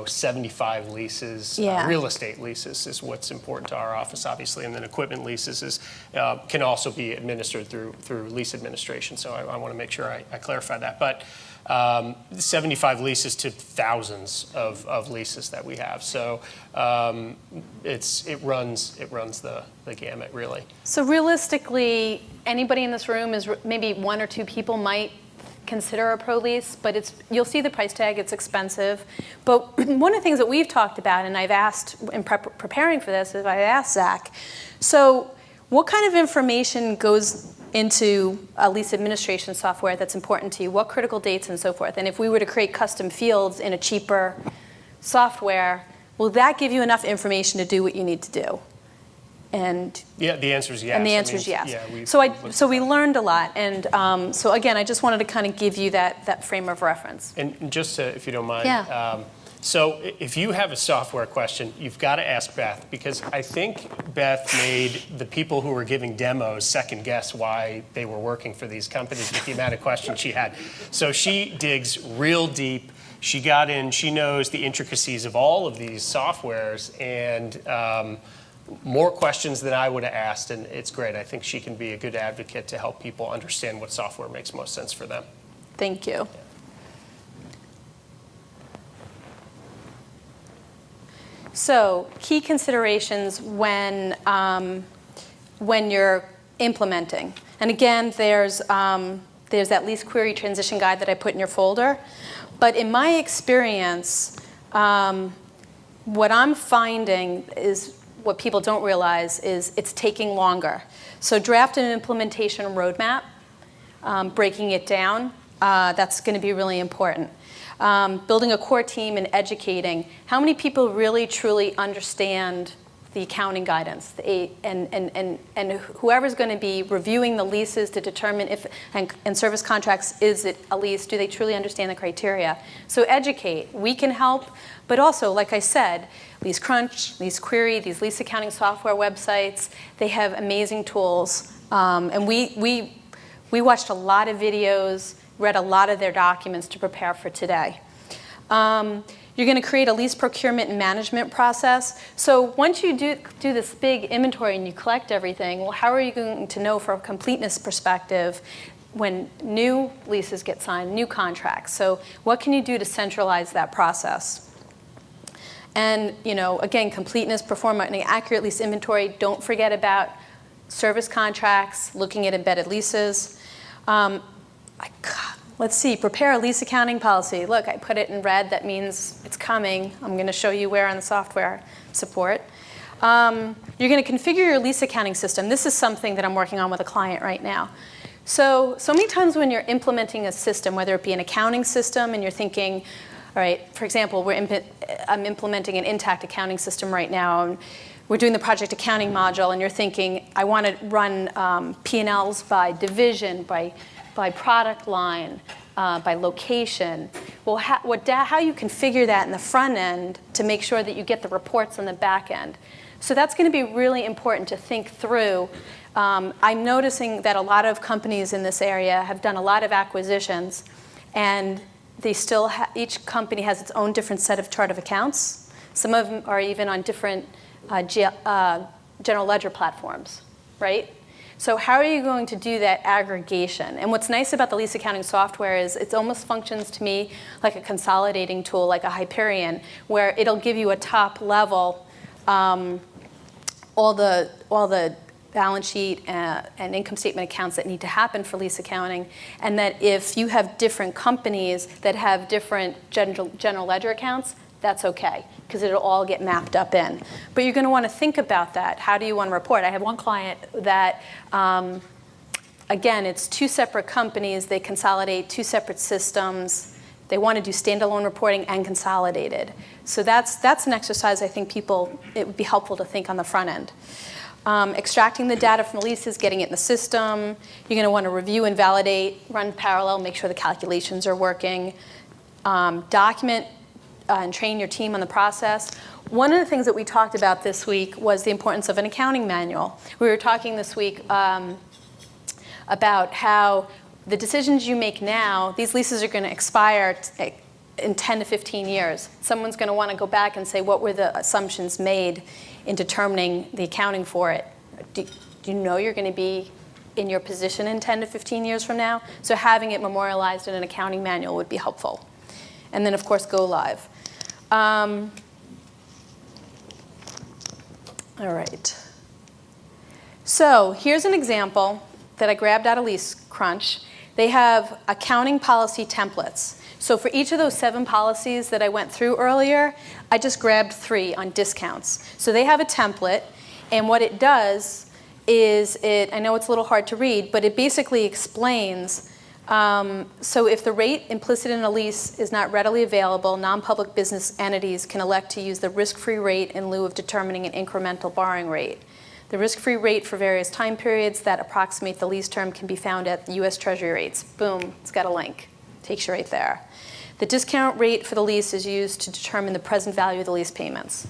75 leases. Yeah. Real estate leases is what's important to our office, obviously, and then equipment leases can also be administered through lease administration. So I want to make sure I clarify that. But 75 leases to thousands of leases that we have. So it runs the gamut, really. So realistically, anybody in this room is maybe 1 or 2 people might consider a Prolease, but you'll see the price tag, it's expensive. But one of the things that we've talked about, and I've asked in preparing for this, is I asked Zach, so what kind of information goes into a lease administration software that's important to you? What critical dates and so forth? And if we were to create custom fields in a cheaper software, will that give you enough information to do what you need to do? And yeah, the answer is yes. And the answer is yes. Yeah, so we learned a lot, and so again, I just wanted to kind of give you that frame of reference. And just to, if you don't mind, Yeah. So if you have a software question, you've got to ask Beth, because I think Beth made the people who were giving demos second guess why they were working for these companies with the amount of questions she had. So she digs real deep. She got in. She knows the intricacies of all of these softwares, and more questions than I would have asked, and it's great. I think she can be a good advocate to help people understand what software makes most sense for them. Thank you. So key considerations when you're implementing. And again, there's that lease query transition guide that I put in your folder. But in my experience, what I'm finding is, what people don't realize is it's taking longer. So draft an implementation roadmap, breaking it down, that's going to be really important. Building a core team and educating. How many people really, truly understand the accounting guidance, and whoever's going to be reviewing the leases to determine if, and service contracts, is it a lease? Do they truly understand the criteria? So educate. We can help, but also, like I said, Lease Crunch, Lease Query, these lease accounting software websites, they have amazing tools. And we watched a lot of videos, read a lot of their documents to prepare for today. You're going to create a lease procurement and management process. So once you do this big inventory and you collect everything, well, how are you going to know from a completeness perspective when new leases get signed, new contracts? So what can you do to centralize that process? And again, completeness, perform an accurate lease inventory. Don't forget about service contracts, looking at embedded leases. Let's see, prepare a lease accounting policy. Look, I put it in red. That means it's coming. I'm going to show you where on the software support. You're going to configure your lease accounting system. This is something that I'm working on with a client right now. So many times when you're implementing a system, whether it be an accounting system and you're thinking, all right, for example, I'm implementing an intact accounting system right now. And we're doing the project accounting module, and you're thinking, I want to run P&Ls by division, by product line, by location. Well, how you configure that in the front end to make sure that you get the reports on the back end. So that's going to be really important to think through. I'm noticing that a lot of companies in this area have done a lot of acquisitions, and they still each company has its own different set of chart of accounts. Some of them are even on different general ledger platforms, right? So how are you going to do that aggregation? And what's nice about the lease accounting software is it almost functions to me like a consolidating tool, like a Hyperion, where it'll give you a top level, all the balance sheet and income statement accounts that need to happen for lease accounting, and that if you have different companies that have different general ledger accounts, that's okay, because it'll all get mapped up in. But you're going to want to think about that. How do you want to report? I have one client that, again, it's two separate companies. They consolidate two separate systems. They want to do standalone reporting and consolidated. So that's an exercise I think it would be helpful to think on the front end. Extracting the data from the leases, getting it in the system. You're going to want to review and validate, run parallel, make sure the calculations are working. Document and train your team on the process. One of the things that we talked about this week was the importance of an accounting manual. We were talking this week about how the decisions you make now, these leases are going to expire in 10 to 15 years. Someone's going to want to go back and say, what were the assumptions made in determining the accounting for it? Do you know you're going to be in your position in 10 to 15 years from now? So having it memorialized in an accounting manual would be helpful. And then, of course, go live. All right. So here's an example that I grabbed out of Lease Crunch. They have accounting policy templates. So for each of those 7 policies that I went through earlier, I just grabbed 3 on discounts. So they have a template, and what it does is I know it's a little hard to read, but it basically explains, so if the rate implicit in a lease is not readily available, non-public business entities can elect to use the risk-free rate in lieu of determining an incremental borrowing rate. The risk-free rate for various time periods that approximate the lease term can be found at the U.S. Treasury rates. Boom, it's got a link. Takes you right there. The discount rate for the lease is used to determine the present value of the lease payments.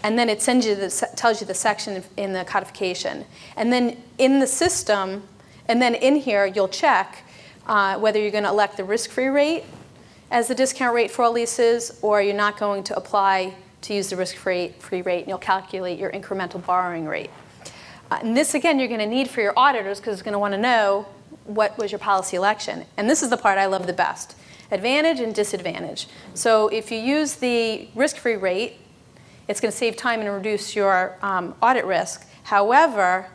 And then it tells you the section in the codification. And then in the system, and then in here, you'll check whether you're going to elect the risk-free rate as the discount rate for all leases, or you're not going to apply to use the risk-free rate, and you'll calculate your incremental borrowing rate. And this, again, you're going to need for your auditors, because it's going to want to know what was your policy election. And this is the part I love the best. Advantage and disadvantage. So if you use the risk-free rate, it's going to save time and reduce your audit risk. However,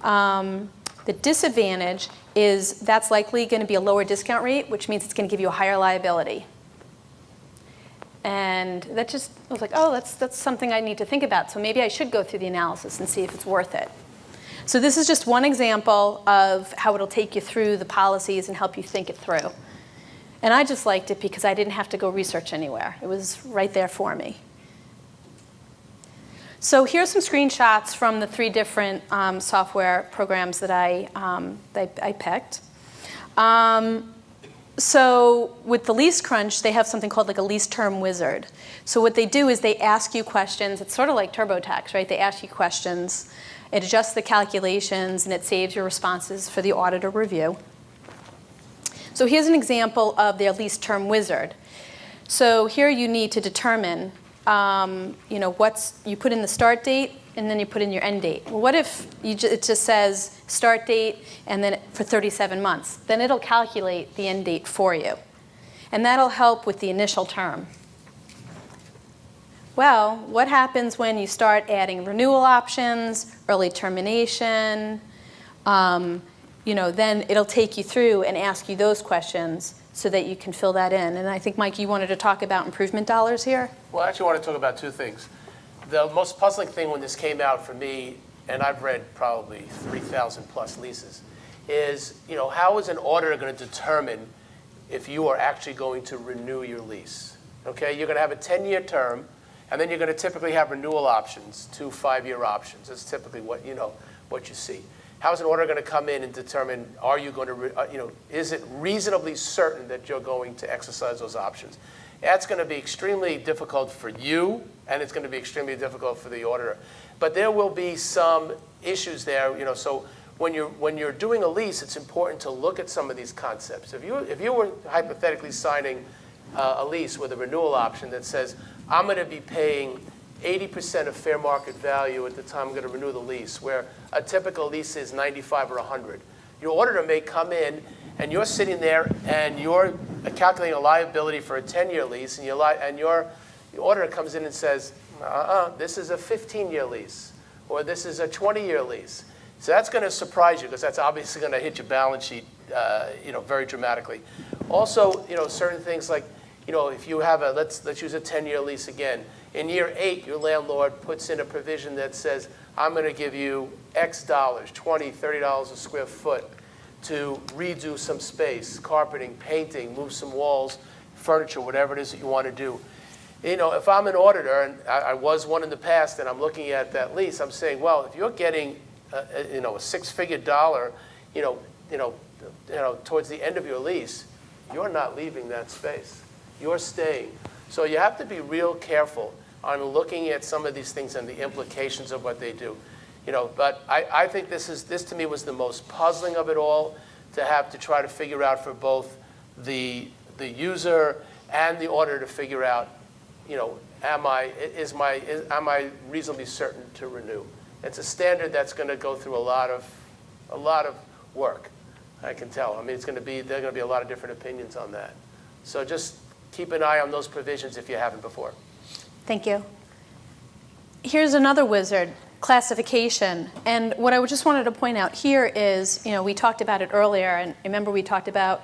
the disadvantage is that's likely going to be a lower discount rate, which means it's going to give you a higher liability. And that just, I was like, oh, that's something I need to think about. So maybe I should go through the analysis and see if it's worth it. So this is just one example of how it'll take you through the policies and help you think it through. And I just liked it because I didn't have to go research anywhere. It was right there for me. So here's some screenshots from the 3 different software programs that I picked. So with the Lease Crunch, they have something called like a lease term wizard. So what they do is they ask you questions. It's sort of like TurboTax, right? They ask you questions. It adjusts the calculations, and it saves your responses for the auditor review. So here's an example of their lease term wizard. So here you need to determine, you put in the start date, and then you put in your end date. Well, what if it just says start date and then for 37 months? Then it'll calculate the end date for you. And that'll help with the initial term. Well, what happens when you start adding renewal options, early termination? Then it'll take you through and ask you those questions so that you can fill that in. And I think, Mike, you wanted to talk about improvement dollars here? Well, I actually want to talk about 2 things. The most puzzling thing when this came out for me, and I've read probably 3,000 plus leases, is how is an auditor going to determine if you are actually going to renew your lease? Okay, you're going to have a 10-year term, and then you're going to typically have renewal options, 2 5-year options. That's typically what you see. How is an auditor going to come in and determine, are you going to, is it reasonably certain that you're going to exercise those options? That's going to be extremely difficult for you, and it's going to be extremely difficult for the auditor. But there will be some issues there. So when you're doing a lease, it's important to look at some of these concepts. If you were hypothetically signing a lease with a renewal option that says, I'm going to be paying 80% of fair market value at the time I'm going to renew the lease, where a typical lease is 95 or 100. Your auditor may come in, and you're sitting there, and you're calculating a liability for a 10-year lease, and your auditor comes in and says, this is a 15-year lease, or this is a 20-year lease. So that's going to surprise you, because that's obviously going to hit your balance sheet, very dramatically. Also, certain things like, if you have let's use a 10-year lease again. In year 8, your landlord puts in a provision that says, I'm going to give you X dollars, $20, $30 a square foot, to redo some space, carpeting, painting, move some walls, furniture, whatever it is that you want to do. If I'm an auditor, and I was one in the past, and I'm looking at that lease, I'm saying, well, if you're getting a 6-figure dollar, towards the end of your lease, you're not leaving that space. You're staying. So you have to be real careful on looking at some of these things and the implications of what they do. But I think this to me was the most puzzling of it all, to have to try to figure out for both the user and the auditor to figure out, am I reasonably certain to renew? It's a standard that's going to go through a lot of work. I can tell. I mean, there are going to be a lot of different opinions on that. So just keep an eye on those provisions if you haven't before. Thank you. Here's another wizard, classification. And what I just wanted to point out here is, we talked about it earlier, and remember we talked about,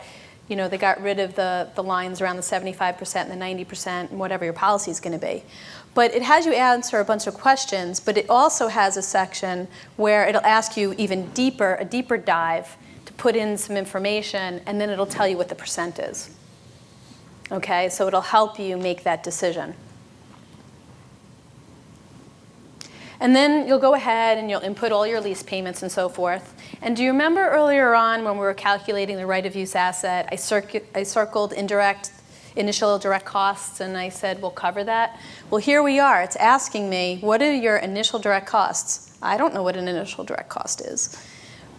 they got rid of the lines around the 75% and the 90% and whatever your policy is going to be. But it has you answer a bunch of questions, but it also has a section where it'll ask you a deeper dive to put in some information, and then it'll tell you what the percent is. Okay, so it'll help you make that decision. And then you'll go ahead and you'll input all your lease payments and so forth. And do you remember earlier on when we were calculating the right of use asset, I circled initial direct costs, and I said, we'll cover that? Well, here we are. It's asking me, what are your initial direct costs? I don't know what an initial direct cost is.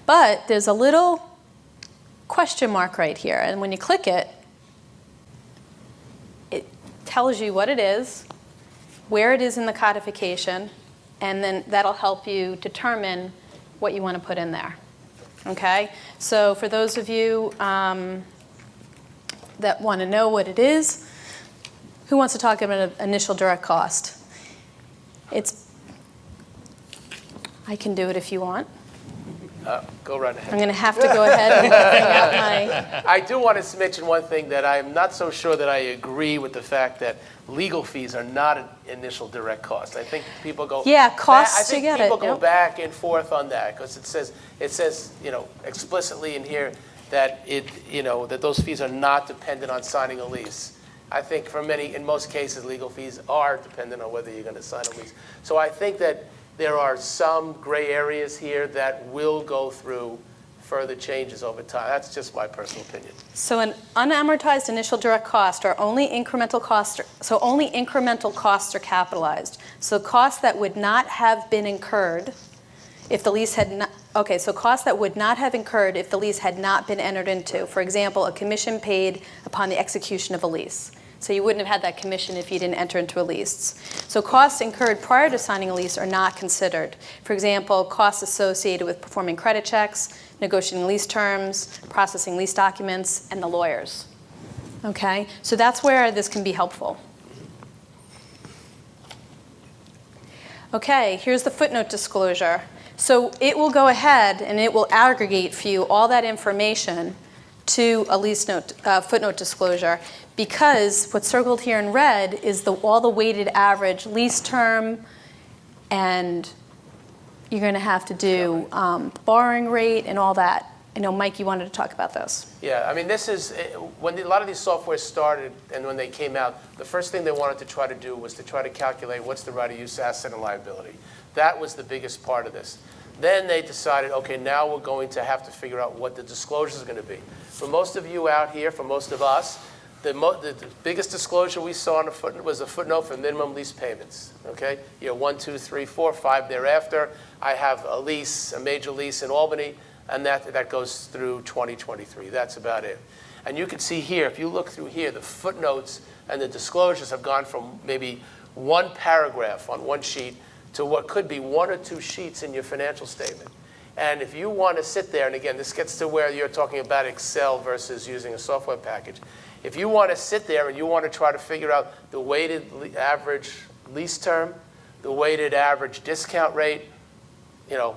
But there's a little question mark right here. And when you click it, it tells you what it is, where it is in the codification, and then that'll help you determine what you want to put in there. Okay? So for those of you that want to know what it is, who wants to talk about an initial direct cost? I can do it if you want. Go right ahead. I'm going to have to go ahead and bring out my... I do want to mention one thing, that I'm not so sure that I agree with the fact that legal fees are not an initial direct cost. I think people go... Yeah, costs to get it. I think people go back and forth on that, because it says explicitly in here that that those fees are not dependent on signing a lease. I think for many, in most cases, legal fees are dependent on whether you're going to sign a lease. So I think that there are some gray areas here that will go through further changes over time. That's just my personal opinion. So an unamortized initial direct cost are only incremental costs, so only incremental costs are capitalized. So costs that would not have been incurred if the lease had not, okay, so costs that would not have incurred if the lease had not been entered into. For example, a commission paid upon the execution of a lease. So you wouldn't have had that commission if you didn't enter into a lease. So costs incurred prior to signing a lease are not considered. For example, costs associated with performing credit checks, negotiating lease terms, processing lease documents, and the lawyers. Okay, so that's where this can be helpful. Okay, here's the footnote disclosure. So it will go ahead and it will aggregate for you all that information to a lease note, footnote disclosure, because what's circled here in red is all the weighted average lease term, and you're going to have to do borrowing rate and all that. I know, Mike, you wanted to talk about this. Yeah, I mean, this is, when a lot of these softwares started and when they came out, the first thing they wanted to try to do was to try to calculate what's the right of use asset and liability. That was the biggest part of this. Then they decided, okay, now we're going to have to figure out what the disclosure is going to be. For most of you out here, for most of us, the biggest disclosure we saw on the footnote was a footnote for minimum lease payments. Okay, year 1, 2, 3, 4, 5 thereafter. I have a lease, a major lease in Albany, and that goes through 2023. That's about it. And you can see here, if you look through here, the footnotes and the disclosures have gone from maybe one paragraph on one sheet to what could be 1 or 2 sheets in your financial statement. And if you want to sit there, and again, this gets to where you're talking about Excel versus using a software package. If you want to sit there and you want to try to figure out the weighted average lease term, the weighted average discount rate, you know,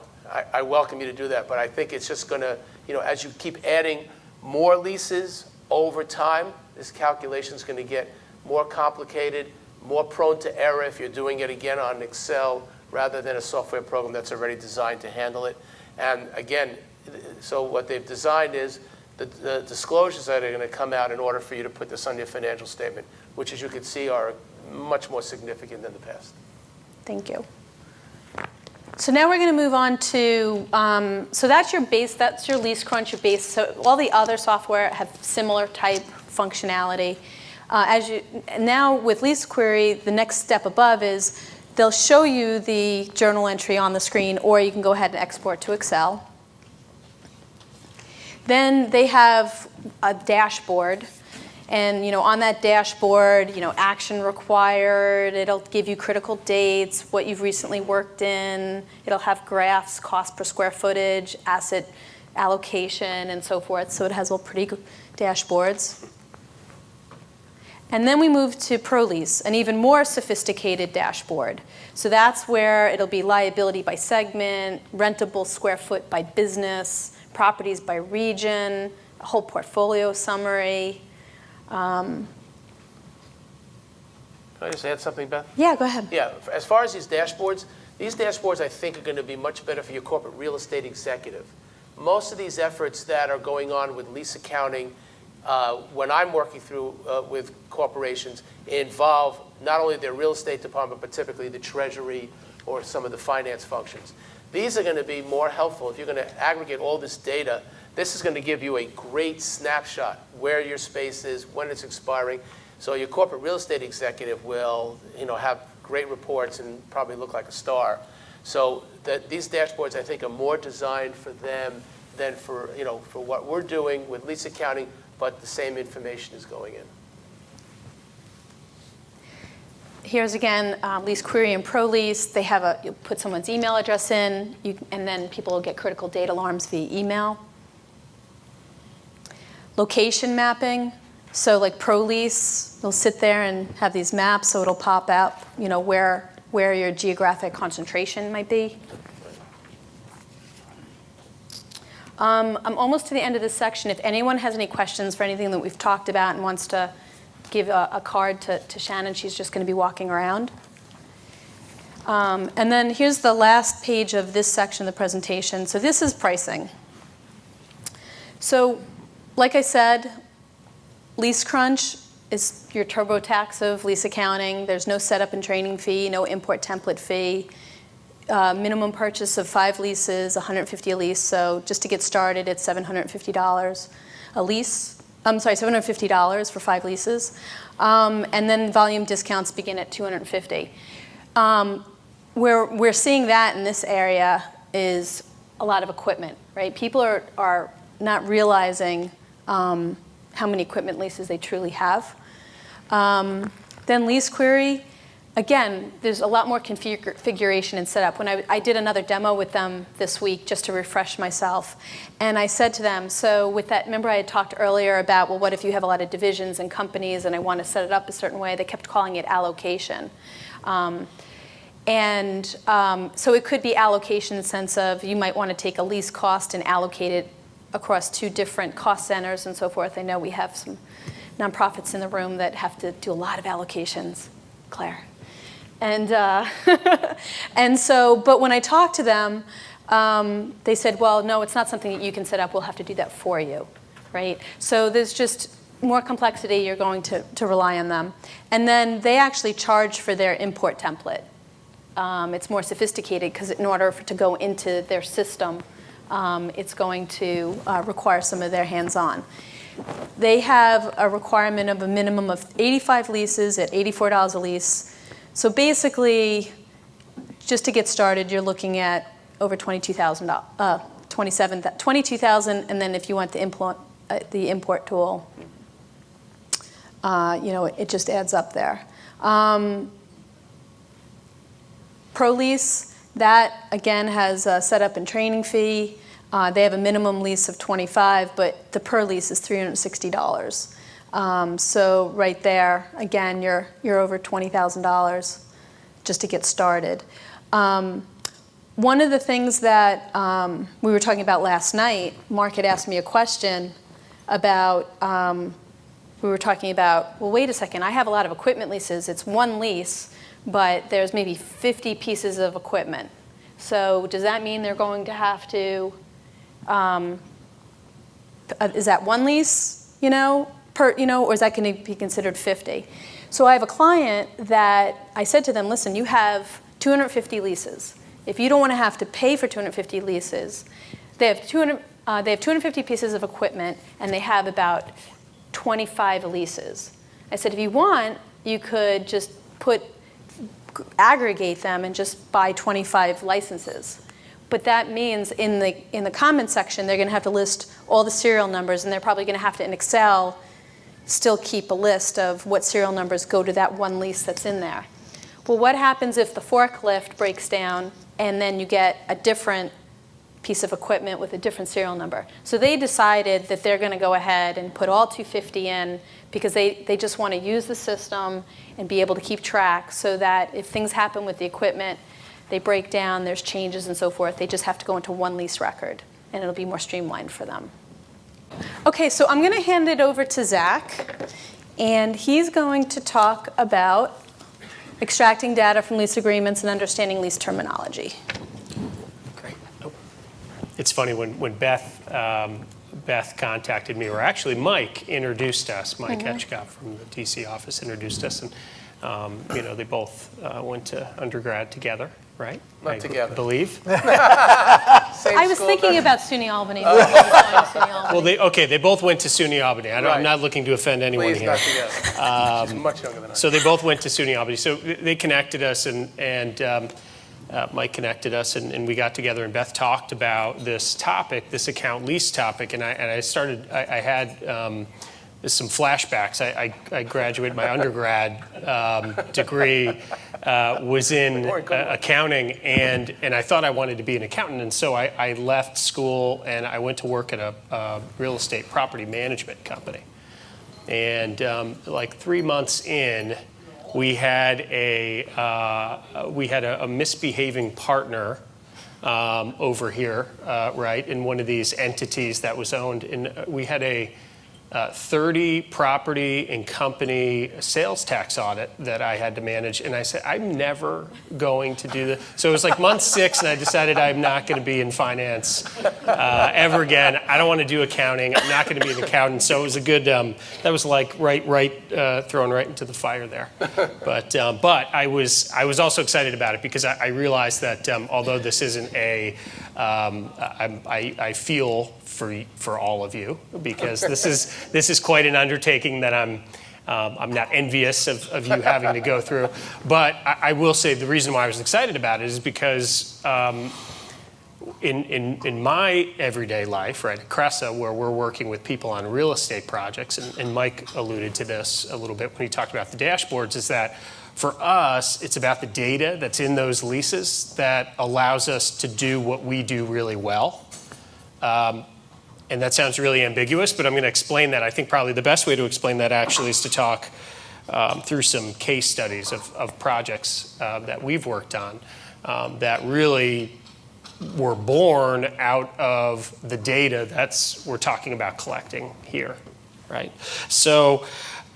I welcome you to do that. But I think it's just going to, you know, as you keep adding more leases over time, this calculation is going to get more complicated, more prone to error if you're doing it again on Excel rather than a software program that's already designed to handle it. And again, so what they've designed is the disclosures that are going to come out in order for you to put this on your financial statement, which, as you can see, are much more significant than the past. Thank you. So now we're going to move on to, so that's your base, that's your LeaseCrunch, your base. So all the other software have similar type functionality. Now with Lease Query, the next step above is they'll show you the journal entry on the screen, or you can go ahead and export to Excel. Then they have a dashboard, and on that dashboard, action required. It'll give you critical dates, what you've recently worked in. It'll have graphs, cost per square footage, asset allocation, and so forth. So it has all pretty good dashboards. And then we move to Prolease, an even more sophisticated dashboard. So that's where it'll be liability by segment, rentable square foot by business, properties by region, a whole portfolio summary. Can I just add something, Beth? Yeah, go ahead. Yeah, as far as these dashboards I think are going to be much better for your corporate real estate executive. Most of these efforts that are going on with lease accounting, when I'm working through with corporations, involve not only their real estate department, but typically the treasury or some of the finance functions. These are going to be more helpful if you're going to aggregate all this data. This is going to give you a great snapshot where your space is, when it's expiring. So your corporate real estate executive will, have great reports and probably look like a star. So these dashboards, I think, are more designed for them than for what we're doing with lease accounting, but the same information is going in. Here's again, Lease Query and Prolease. They have you put someone's email address in, and then people will get critical date alarms via email. Location mapping. So like Prolease, they'll sit there and have these maps, so it'll pop out, where your geographic concentration might be. I'm almost to the end of this section. If anyone has any questions for anything that we've talked about and wants to give a card to Shannon, she's just going to be walking around. And then here's the last page of this section of the presentation. So this is pricing. So like I said, LeaseCrunch is your TurboTax of lease accounting. There's no setup and training fee, no import template fee. Minimum purchase of 5 leases, $150 a lease. So just to get started, it's $750 a lease. I'm sorry, $750 for 5 leases. And then volume discounts begin at $250. Where we're seeing that in this area is a lot of equipment, right? People are not realizing how many equipment leases they truly have. Then lease query, again, there's a lot more configuration and setup. When I did another demo with them this week just to refresh myself, and I said to them, so with that, remember I had talked earlier about, well, what if you have a lot of divisions and companies and I want to set it up a certain way? They kept calling it allocation. So it could be allocation in the sense of you might want to take a lease cost and allocate it across 2 different cost centers and so forth. I know we have some nonprofits in the room that have to do a lot of allocations, Claire. And but when I talked to them, they said, well, no, it's not something that you can set up. We'll have to do that for you, right? So there's just more complexity. You're going to rely on them. And then they actually charge for their import template. It's more sophisticated because in order to go into their system, it's going to require some of their hands-on. They have a requirement of a minimum of 85 leases at $84 a lease. So basically, just to get started, you're looking at over $22,000, $22,000, and then if you want the import tool, it just adds up there. Prolease, that again has a setup and training fee. They have a minimum lease of $25, but the per lease is $360. So right there, again, you're over $20,000 just to get started. One of the things that we were talking about last night, Mark had asked me a question about, we were talking about, well, wait a second, I have a lot of equipment leases. It's 1 lease, but there's maybe 50 pieces of equipment. So does that mean they're going to have to, is that 1 lease, or is that going to be considered 50? So I have a client that I said to them, listen, you have 250 leases. If you don't want to have to pay for 250 leases, they have 250 pieces of equipment, and they have about 25 leases. I said, if you want, you could just aggregate them and just buy 25 licenses. But that means in the comment section, they're going to have to list all the serial numbers, and they're probably going to have to, in Excel, still keep a list of what serial numbers go to that 1 lease that's in there. Well, what happens if the forklift breaks down and then you get a different piece of equipment with a different serial number? So they decided that they're going to go ahead and put all 250 in because they just want to use the system and be able to keep track so that if things happen with the equipment, they break down, there's changes and so forth, they just have to go into 1 lease record, and it'll be more streamlined for them. Okay, so I'm going to hand it over to Zach, and he's going to talk about extracting data from lease agreements and understanding lease terminology. Great. Oh. It's funny, when Beth contacted me, or actually Mike introduced us, Mike Etchkop from the DC office introduced us, and they both went to undergrad together, right? Not together. I believe. I was thinking about SUNY Albany. Well, they both went to SUNY Albany. I'm not looking to offend anyone Please, here. not together. She's much younger than I am. So they both went to SUNY Albany. So they connected us, and Mike connected us, and we got together, and Beth talked about this topic, this account lease topic, and I had some flashbacks. I graduated, my undergrad degree was in accounting, and I thought I wanted to be an accountant, and so I left school and I went to work at a real estate property management company. And like 3 months in, we had a misbehaving partner over here, right, in one of these entities that was owned, and we had a 30 property and company sales tax audit that I had to manage. And I said, I'm never going to do that. So it was like month 6, and I decided I'm not going to be in finance ever again. I don't want to do accounting. I'm not going to be an accountant. So it was a good, that was like thrown right into the fire there. But I was also excited about it because I realized that although this isn't I feel for all of you, because this is quite an undertaking that I'm not envious of you having to go through. But I will say the reason why I was excited about it is because in my everyday life, right, at Cressa, where we're working with people on real estate projects, and Mike alluded to this a little bit when he talked about the dashboards, is that for us, it's about the data that's in those leases that allows us to do what we do really well. And that sounds really ambiguous, but I'm going to explain that. I think probably the best way to explain that actually is to talk through some case studies of projects that we've worked on that really were born out of the data we're talking about collecting here, right? So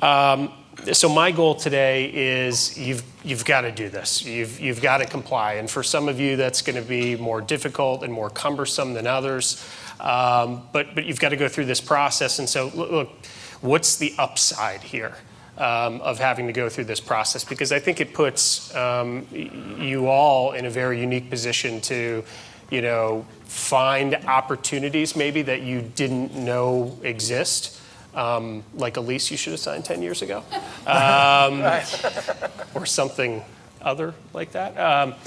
my goal today is you've got to do this. You've got to comply. And for some of you, that's going to be more difficult and more cumbersome than others. But you've got to go through this process. And so look, what's the upside here of having to go through this process? Because I think it puts you all in a very unique position to, find opportunities maybe that you didn't know exist. Like a lease you should have signed 10 years ago, or something other like that.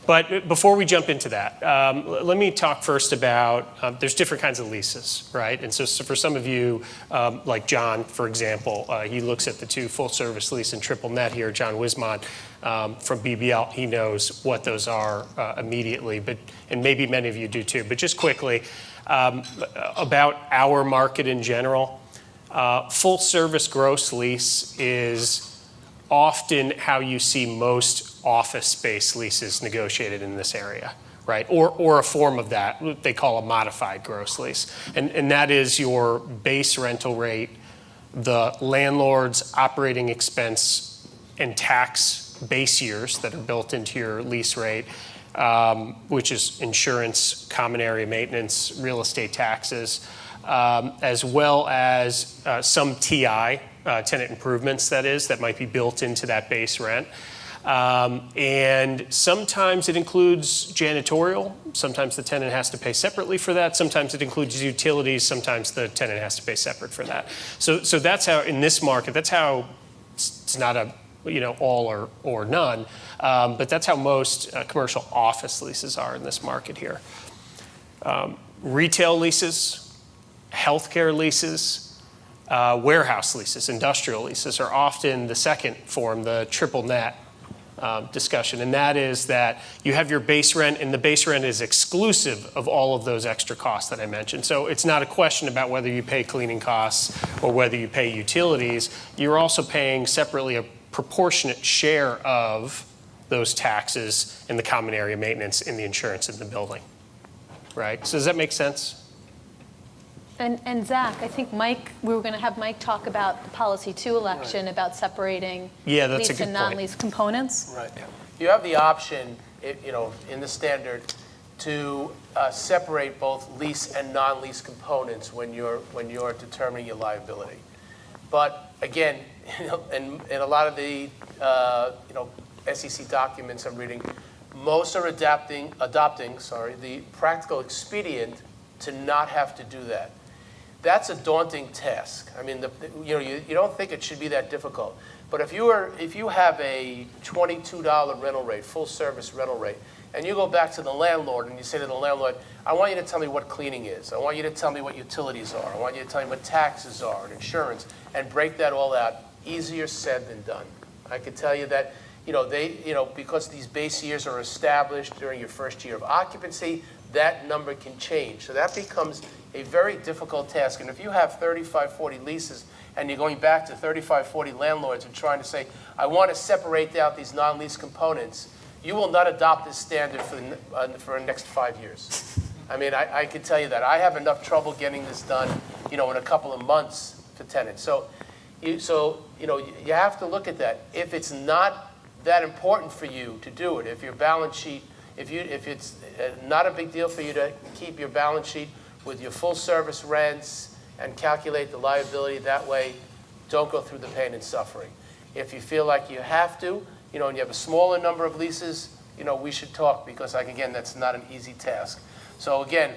But before we jump into that, let me talk first about, there's different kinds of leases, right? And so for some of you, like John, for example, he looks at the 2 full-service lease and triple net here, John Wismont from BBL, he knows what those are immediately, and maybe many of you do too. But just quickly, about our market in general, full-service gross lease is often how you see most office space leases negotiated in this area, right? Or a form of that, they call a modified gross lease. And that is your base rental rate, the landlord's operating expense and tax base years that are built into your lease rate, which is insurance, common area maintenance, real estate taxes, as well as some TI, tenant improvements that might be built into that base rent. And sometimes it includes janitorial. Sometimes the tenant has to pay separately for that. Sometimes it includes utilities. Sometimes the tenant has to pay separate for that. So that's how, in this market, that's how, it's not a, all or none, but that's how most commercial office leases are in this market here. Retail leases, healthcare leases, warehouse leases, industrial leases are often the second form, the triple net discussion. And that is that you have your base rent, and the base rent is exclusive of all of those extra costs that I mentioned. So it's not a question about whether you pay cleaning costs or whether you pay utilities. You're also paying separately a proportionate share of those taxes and the common area maintenance and the insurance in the building, right? So does that make sense? And Zach, I think we were going to have Mike talk about the Policy 2 election, about separating that's lease and non-lease components. Right. You have the option, in the standard, to separate both lease and non-lease components when you're determining your liability. But again, in a lot of the SEC documents I'm reading, most are adopting the practical expedient to not have to do that. That's a daunting task. I mean, you don't think it should be that difficult. But if you have a $22 rental rate, full service rental rate, and you go back to the landlord and you say to the landlord, I want you to tell me what cleaning is. I want you to tell me what utilities are. I want you to tell me what taxes are and insurance, and break that all out. Easier said than done. I can tell you that, because these base years are established during your first year of occupancy, that number can change. So that becomes a very difficult task. And if you have 35, 40 leases and you're going back to 35, 40 landlords and trying to say, I want to separate out these non-lease components, you will not adopt this standard for the next 5 years. I mean, I can tell you that. I have enough trouble getting this done, in a couple of months for tenants. So you have to look at that. If it's not that important for you to do it, if your balance sheet, if it's not a big deal for you to keep your balance sheet with your full service rents and calculate the liability that way, don't go through the pain and suffering. If you feel like you have to, and you have a smaller number of leases, we should talk, because again, that's not an easy task. So again,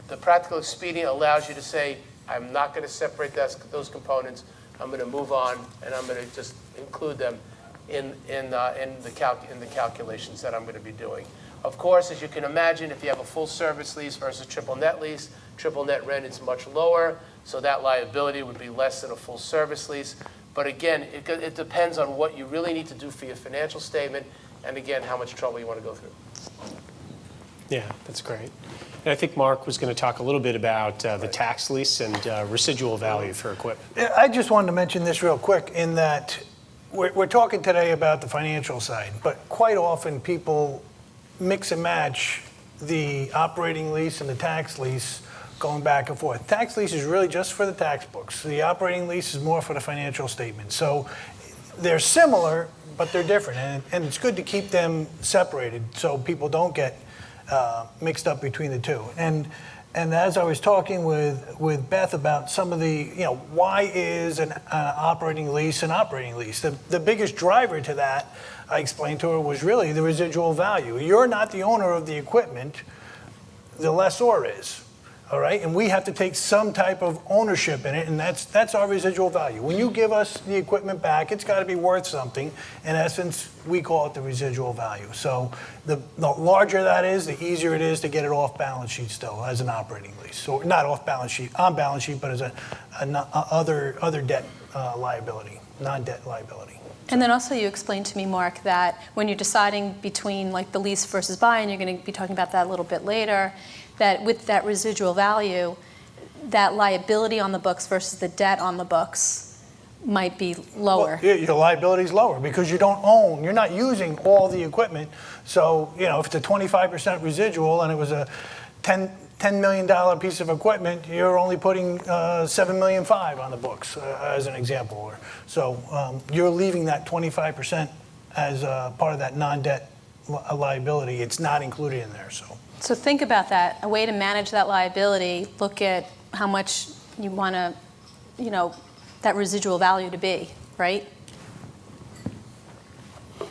the practical expedient allows you to say, I'm not going to separate those components. I'm going to move on, and I'm going to just include them in the calculations that I'm going to be doing. Of course, as you can imagine, if you have a full service lease versus triple net lease, triple net rent is much lower, so that liability would be less than a full service lease. But again, it depends on what you really need to do for your financial statement, and again, how much trouble you want to go through. Yeah, that's great. And I think Mark was going to talk a little bit about the tax lease and residual value for equipment. I just wanted to mention this real quick in that we're talking today about the financial side, but quite often people mix and match the operating lease and the tax lease going back and forth. Tax lease is really just for the tax books. The operating lease is more for the financial statement. So they're similar, but they're different. And it's good to keep them separated so people don't get mixed up between the two. And as I was talking with Beth about some of the, why is an operating lease an operating lease? The biggest driver to that, I explained to her, was really the residual value. You're not the owner of the equipment, the lessor is. All right, and we have to take some type of ownership in it, and that's our residual value. When you give us the equipment back, it's got to be worth something. In essence, we call it the residual value. So the larger that is, the easier it is to get it off balance sheet still as an operating lease. So not off balance sheet, on balance sheet, but as other debt liability, non-debt liability. And then also you explained to me, Mark, that when you're deciding between like the lease versus buy, and you're going to be talking about that a little bit later, that with that residual value, that liability on the books versus the debt on the books might be lower. Well, your liability is lower because you don't own, you're not using all the equipment. So, if it's a 25% residual and it was a $10 million piece of equipment, you're only putting $7.5 million on the books, as an example. So you're leaving that 25% as part of that non-debt liability. It's not included in there. So think about that. A way to manage that liability, look at how much you want to, that residual value to be, right?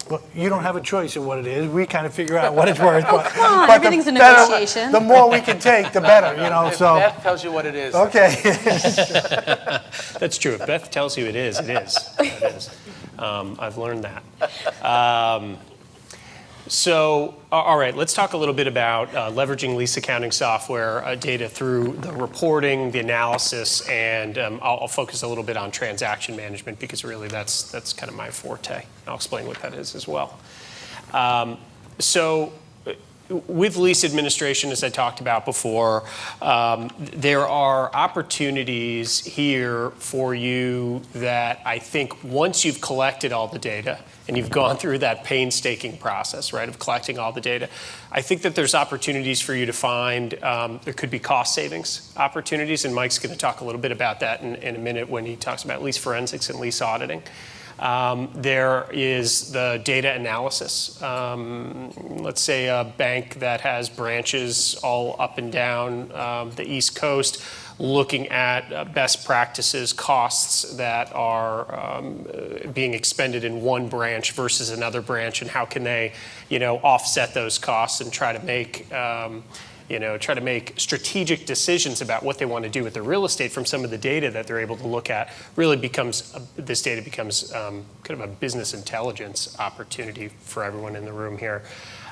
Well, you don't have a choice in what it is. We kind of figure out what it's worth. Come on, everything's a negotiation. The more we can take, the better, so. Beth tells you what it is. Okay. That's true. If Beth tells you it is, it is. It is. I've learned that. So, all right, let's talk a little bit about leveraging lease accounting software data through the reporting, the analysis, and I'll focus a little bit on transaction management because really that's kind of my forte. I'll explain what that is as well. So with lease administration, as I talked about before, there are opportunities here for you that I think once you've collected all the data and you've gone through that painstaking process, right, of collecting all the data, I think that there's opportunities for you to find, there could be cost savings opportunities, and Mike's going to talk a little bit about that in a minute when he talks about lease forensics and lease auditing. There is the data analysis. Let's say a bank that has branches all up and down the East Coast, looking at best practices, costs that are being expended in one branch versus another branch, and how can they, offset those costs and try to make strategic decisions about what they want to do with their real estate from some of the data that they're able to look at. Really this data becomes kind of a business intelligence opportunity for everyone in the room here.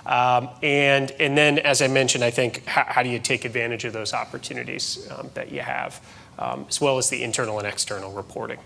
And then, as I mentioned, I think how do you take advantage of those opportunities that you have, as well as the internal and external reporting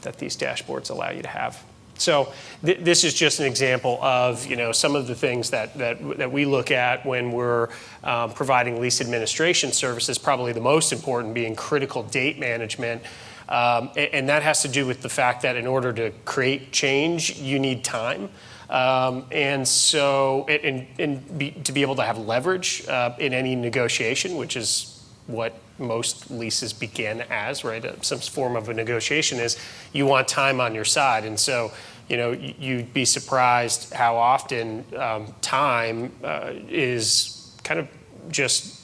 that these dashboards allow you to have. So this is just an example of some of the things that we look at when we're providing lease administration services. Probably the most important being critical date management, and that has to do with the fact that in order to create change, you need time. And so, to be able to have leverage in any negotiation, which is what most leases begin as, right? Some form of a negotiation is you want time on your side. And so, you'd be surprised how often time is kind of just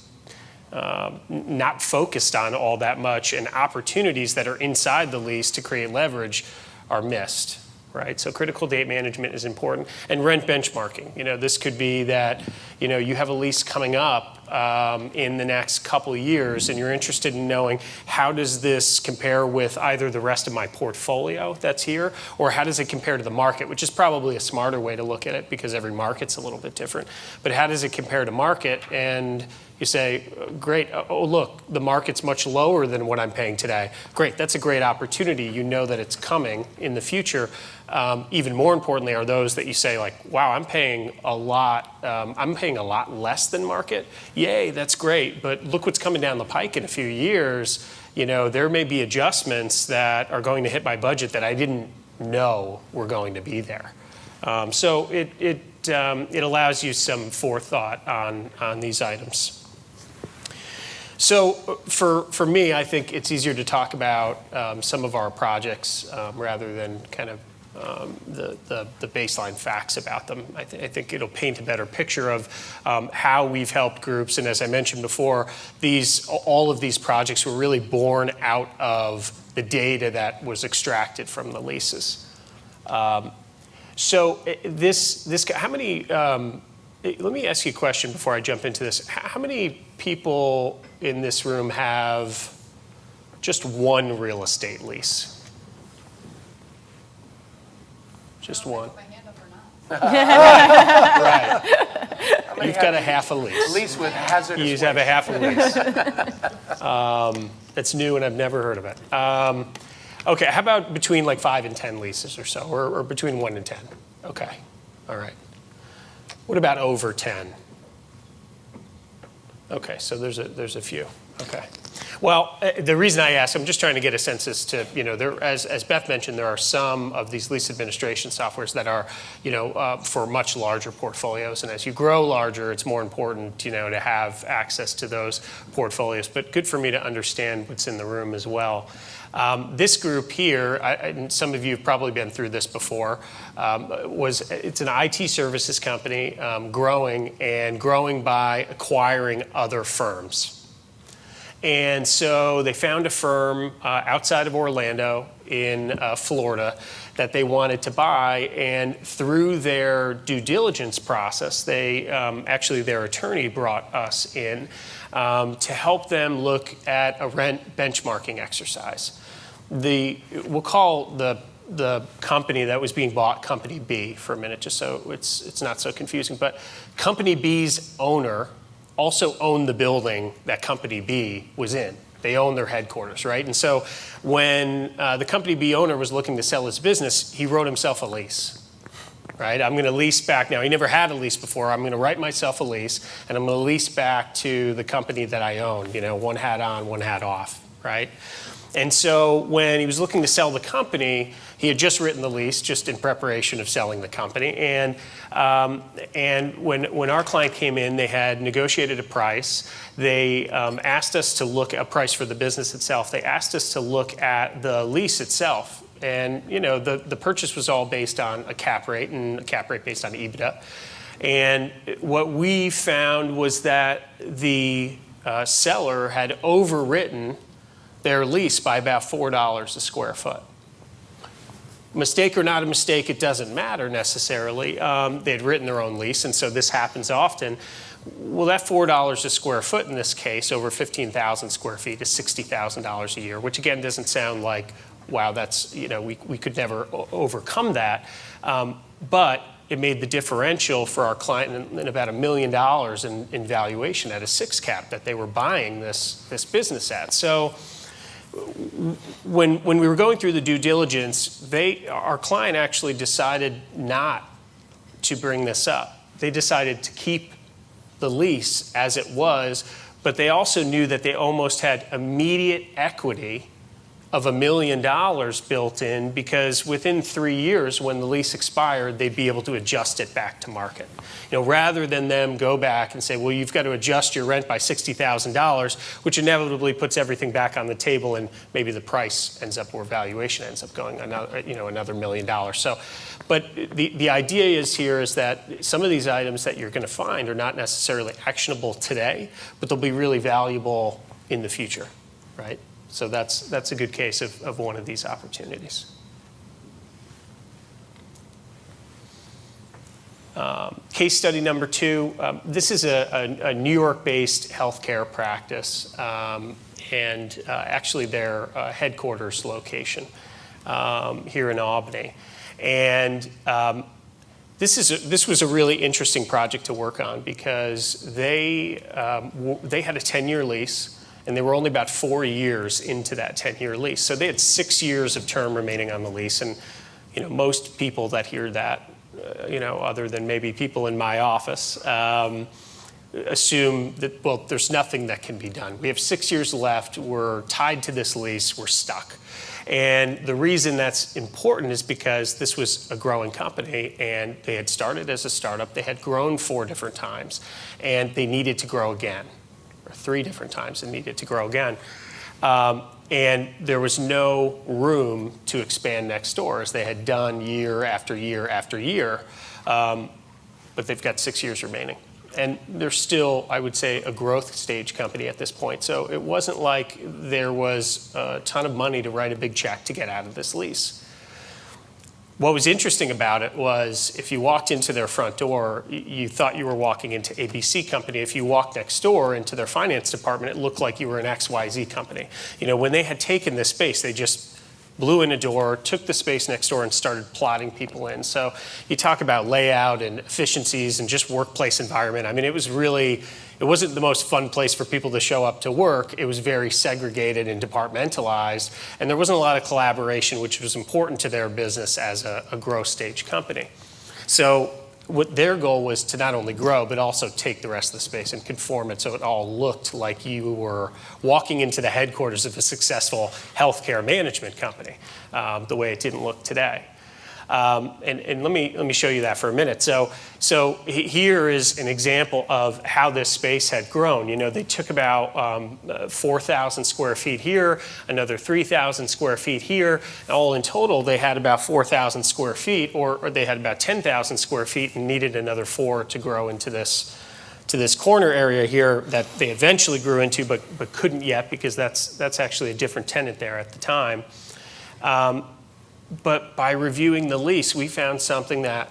not focused on all that much, and opportunities that are inside the lease to create leverage are missed. Right, so critical date management is important, and rent benchmarking. This could be that you have a lease coming up in the next couple of years, and you're interested in knowing how does this compare with either the rest of my portfolio that's here, or how does it compare to the market, which is probably a smarter way to look at it because every market's a little bit different. But how does it compare to market? And you say, great, oh look, the market's much lower than what I'm paying today. Great, that's a great opportunity. You know that it's coming in the future. Even more importantly are those that you say like, wow, I'm paying a lot less than market. Yay, that's great, but look what's coming down the pike in a few years. There may be adjustments that are going to hit my budget that I didn't know were going to be there. So it allows you some forethought on these items. So for me, I think it's easier to talk about some of our projects rather than kind of the baseline facts about them. I think it'll paint a better picture of how we've helped groups. And as I mentioned before, all of these projects were really born out of the data that was extracted from the leases. So how many? Let me ask you a question before I jump into this. How many people in this room have just one real estate lease? Just one. Right. You've got a half a lease. Lease with hazardous waste. You have a half a lease. That's new and I've never heard of it. Okay, how about between like 5 and 10 leases or so, or between 1 and 10? Okay, all right. What about over 10? Okay, so there's a few. Okay. Well, the reason I ask, I'm just trying to get a sense as to, as Beth mentioned, there are some of these lease administration softwares that are, for much larger portfolios. And as you grow larger, it's more important, to have access to those portfolios. But good for me to understand what's in the room as well. This group here, and some of you have probably been through this before, it's an IT services company growing by acquiring other firms. And so they found a firm outside of Orlando in Florida that they wanted to buy, and through their due diligence process, actually their attorney brought us in to help them look at a rent benchmarking exercise. We'll call the company that was being bought Company B for a minute, just so it's not so confusing. But Company B's owner also owned the building that Company B was in. They owned their headquarters, right? And so when the Company B owner was looking to sell his business, he wrote himself a lease, right? I'm going to lease back. Now, he never had a lease before. I'm going to write myself a lease, and I'm going to lease back to the company that I own, one hat on, one hat off, right? And so when he was looking to sell the company, he had just written the lease just in preparation of selling the company. And when our client came in, they had negotiated a price. They asked us to look at a price for the business itself. They asked us to look at the lease itself. And the purchase was all based on a cap rate, and a cap rate based on EBITDA. And what we found was that the seller had overwritten their lease by about $4 a square foot. Mistake or not a mistake, it doesn't matter necessarily. They'd written their own lease, and so this happens often. Well, that $4 a square foot in this case, over 15,000 square feet, is $60,000 a year, which again doesn't sound like, wow, that's, we could never overcome that. But it made the differential for our client in about $1 million in valuation at a 6 cap that they were buying this business at. So when we were going through the due diligence, our client actually decided not to bring this up. They decided to keep the lease as it was, but they also knew that they almost had immediate equity of $1 million built in, because within 3 years, when the lease expired, they'd be able to adjust it back to market. Rather than them go back and say, well, you've got to adjust your rent by $60,000, which inevitably puts everything back on the table, and maybe the price ends up, or valuation ends up going another $1 million. So, but the idea is that some of these items that you're going to find are not necessarily actionable today, but they'll be really valuable in the future, right? So that's a good case of one of these opportunities. Case study number 2. This is a New York-based healthcare practice, and actually their headquarters location here in Albany. And this was a really interesting project to work on, because they had a 10-year lease. And they were only about 4 years into that 10-year lease. So they had 6 years of term remaining on the lease. And most people that hear that, other than maybe people in my office, assume that, well, there's nothing that can be done. We have 6 years left. We're tied to this lease. We're stuck. And the reason that's important is because this was a growing company, and they had started as a startup. They had grown 4 different times, and they needed to grow again. 3 different times and needed to grow again. And there was no room to expand next door, as they had done year after year after year. But they've got 6 years remaining. And they're still, I would say, a growth stage company at this point. So it wasn't like there was a ton of money to write a big check to get out of this lease. What was interesting about it was, if you walked into their front door, you thought you were walking into ABC company. If you walked next door into their finance department, it looked like you were an XYZ company. When they had taken this space, they just blew in a door, took the space next door, and started plotting people in. So you talk about layout and efficiencies and just workplace environment. I mean, it wasn't the most fun place for people to show up to work. It was very segregated and departmentalized, and there wasn't a lot of collaboration, which was important to their business as a growth stage company. So what their goal was to not only grow, but also take the rest of the space and conform it so it all looked like you were walking into the headquarters of a successful healthcare management company, the way it didn't look today. And let me show you that for a minute. So here is an example of how this space had grown. They took about 4,000 square feet here, another 3,000 square feet here. All in total, they had about 4,000 square feet, or they had about 10,000 square feet, and needed another 4 to grow into this corner area here that they eventually grew into, but couldn't yet, because that's actually a different tenant there at the time. But by reviewing the lease, we found something that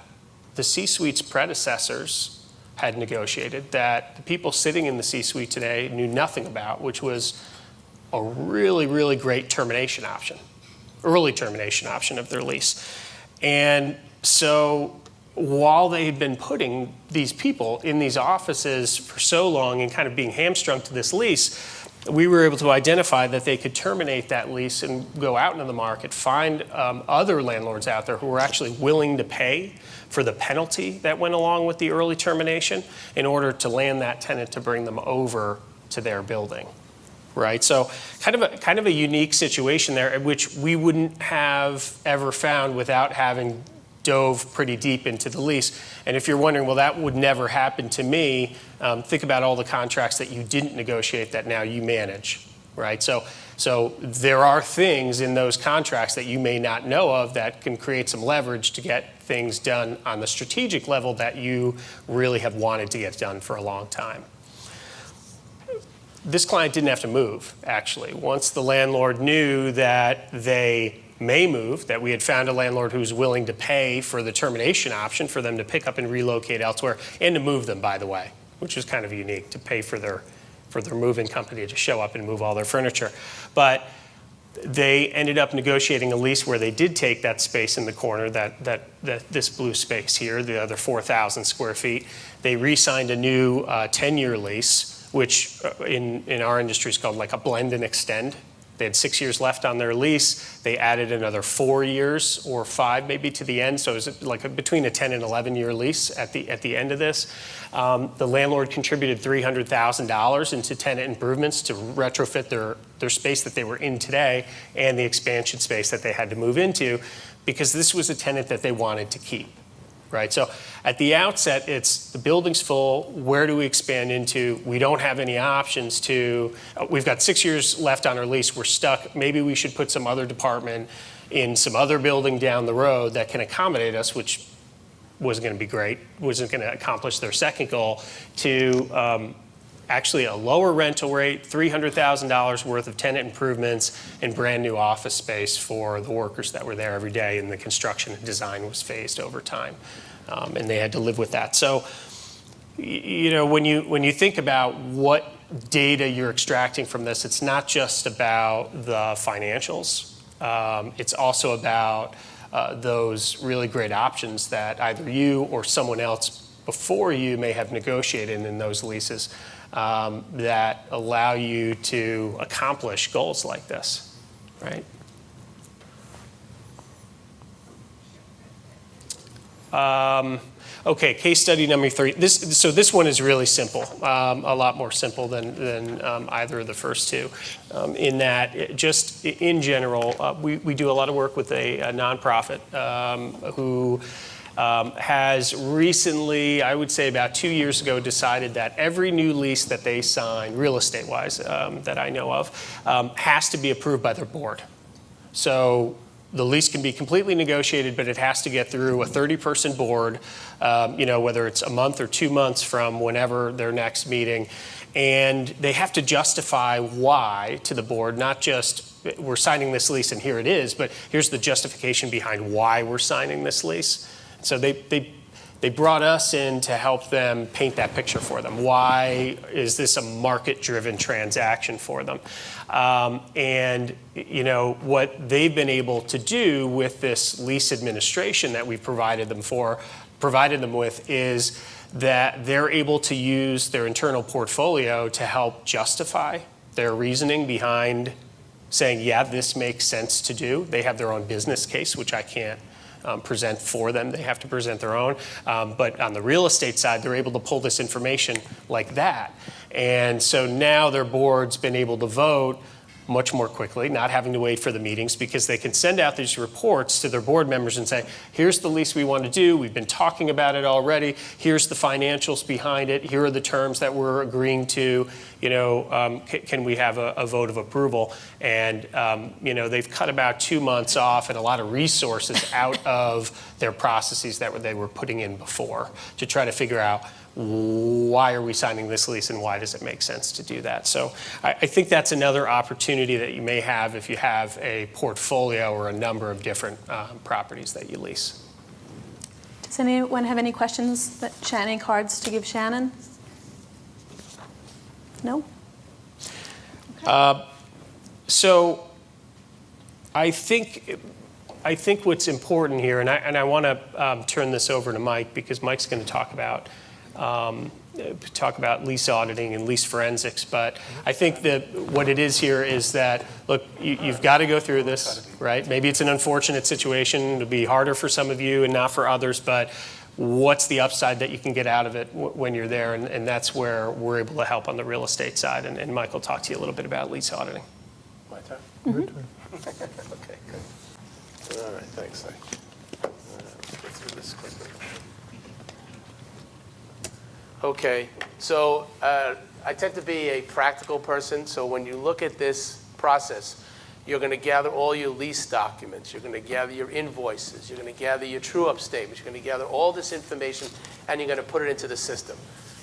the C-suite's predecessors had negotiated that the people sitting in the C-suite today knew nothing about, which was a really, really great termination option, early termination option of their lease. And so while they had been putting these people in these offices for so long and kind of being hamstrung to this lease, we were able to identify that they could terminate that lease and go out into the market, find other landlords out there who were actually willing to pay for the penalty that went along with the early termination in order to land that tenant to bring them over to their building, right? So kind of a unique situation there, which we wouldn't have ever found without having dove pretty deep into the lease. And if you're wondering, well, that would never happen to me, think about all the contracts that you didn't negotiate that now you manage, right? So there are things in those contracts that you may not know of that can create some leverage to get things done on the strategic level that you really have wanted to get done for a long time. This client didn't have to move, actually. Once the landlord knew that they may move, that we had found a landlord who's willing to pay for the termination option for them to pick up and relocate elsewhere, and to move them, by the way, which was kind of unique, to pay for their moving company to show up and move all their furniture. But they ended up negotiating a lease where they did take that space in the corner, this blue space here, the other 4,000 square feet. They re-signed a new 10-year lease, which in our industry is called like a blend and extend They had 6 years left on their lease. They added another 4 years or 5 maybe to the end. So it was like between a 10 and 11 year lease at the end of this. The landlord contributed $300,000 into tenant improvements to retrofit their space that they were in today and the expansion space that they had to move into, because this was a tenant that they wanted to keep. Right, so at the outset, it's the building's full. Where do we expand into? We don't have any options to. We've got 6 years left on our lease. We're stuck. Maybe we should put some other department in some other building down the road that can accommodate us, which wasn't going to be great. Wasn't going to accomplish their second goal to actually a lower rental rate, $300,000 worth of tenant improvements, and brand new office space for the workers that were there every day, and the construction and design was phased over time. And they had to live with that. So, you know, when you think about what data you're extracting from this, it's not just about the financials. It's also about those really great options that either you or someone else before you may have negotiated in those leases that allow you to accomplish goals like this, right? Okay, case study number 3. This one is really simple, a lot more simple than either of the first two, in that just in general, we do a lot of work with a nonprofit who has recently, I would say about 2 years ago, decided that every new lease that they sign, real estate-wise, that I know of, has to be approved by their board. So the lease can be completely negotiated, but it has to get through a 30-person board, you know, whether it's a month or 2 months from whenever their next meeting. And they have to justify why to the board, not just we're signing this lease and here it is, but here's the justification behind why we're signing this lease. So they brought us in to help them paint that picture for them. Why is this a market-driven transaction for them? And you know what they've been able to do with this lease administration that we've provided them with is that they're able to use their internal portfolio to help justify their reasoning behind saying, yeah, this makes sense to do. They have their own business case, which I can't present for them. They have to present their own. But on the real estate side, they're able to pull this information like that. And so now their board's been able to vote much more quickly, not having to wait for the meetings, because they can send out these reports to their board members and say, here's the lease we want to do. We've been talking about it already. Here's the financials behind it. Here are the terms that we're agreeing to. You know, can we have a vote of approval? And, you know, they've cut about 2 months off and a lot of resources out of their processes that they were putting in before to try to figure out why are we signing this lease and why does it make sense to do that? So I think that's another opportunity that you may have if you have a portfolio or a number of different properties that you lease. Does anyone have any questions, any cards to give Shannon? No? Okay. So I think what's important here, and I want to turn this over to Mike, because Mike's going to talk about lease auditing and lease forensics. But I think that what it is here is that, look, you've got to go through this, right? Maybe it's an unfortunate situation. It'll be harder for some of you and not for others, but what's the upside that you can get out of it when you're there? And that's where we're able to help on the real estate side. And Mike will talk to you a little bit about lease auditing. My turn? Your turn. Okay, good. All right, thanks. Let's go through this quickly. Okay, so I tend to be a practical person, so when you look at this process, you're going to gather all your lease documents, you're going to gather your invoices, you're going to gather your true-up statements, you're going to gather all this information, and you're going to put it into the system.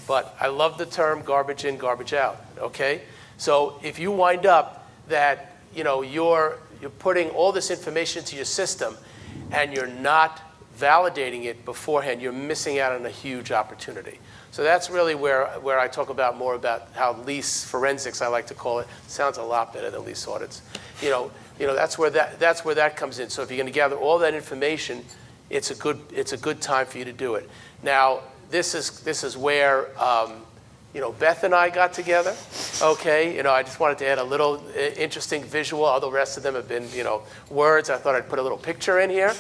But I love the term garbage in, garbage out, okay? So if you wind up that, you know, you're putting all this information into your system and you're not validating it beforehand, you're missing out on a huge opportunity. So that's really where I talk about more about how lease forensics, I like to call it, sounds a lot better than lease audits. You know that's where that comes in. So if you're going to gather all that information, it's a good time for you to do it. Now this is where Beth and I got together, okay? I just wanted to add a little interesting visual. All the rest of them have been, words. I thought I'd put a little picture in here.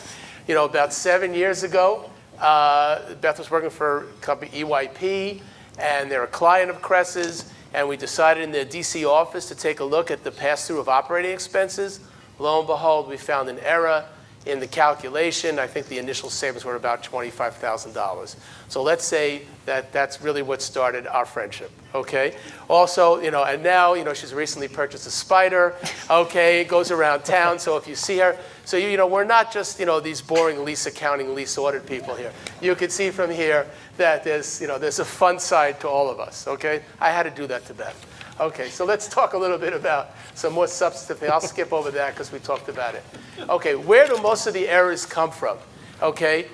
About 7 years ago, Beth was working for a company, EYP, and they're a client of Cress's, and we decided in the DC office to take a look at the pass-through of operating expenses. Lo and behold, we found an error in the calculation. I think the initial savings were about $25,000. So let's say that that's really what started our friendship, okay? Also, and now, she's recently purchased a Spider, okay? It goes around town, so if you see her, so we're not just, these boring lease accounting, lease audit people here. You can see from here that there's a fun side to all of us, okay? I had to do that to Beth. Okay, so let's talk a little bit about some more substantive things. I'll skip over that because we talked about it. Okay, where do most of the errors come from? Okay,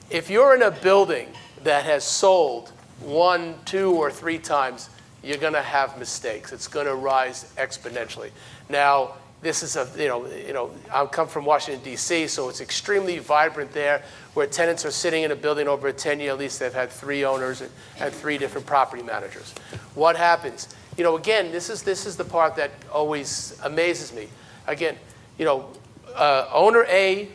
if you're in a building that has sold 1, 2, or 3 times, you're going to have mistakes. It's going to rise exponentially. Now, this is I come from Washington, D.C., so it's extremely vibrant there, where tenants are sitting in a building over a 10-year lease. They've had 3 owners and 3 different property managers. What happens? Again, this is the part that always amazes me. Again, owner A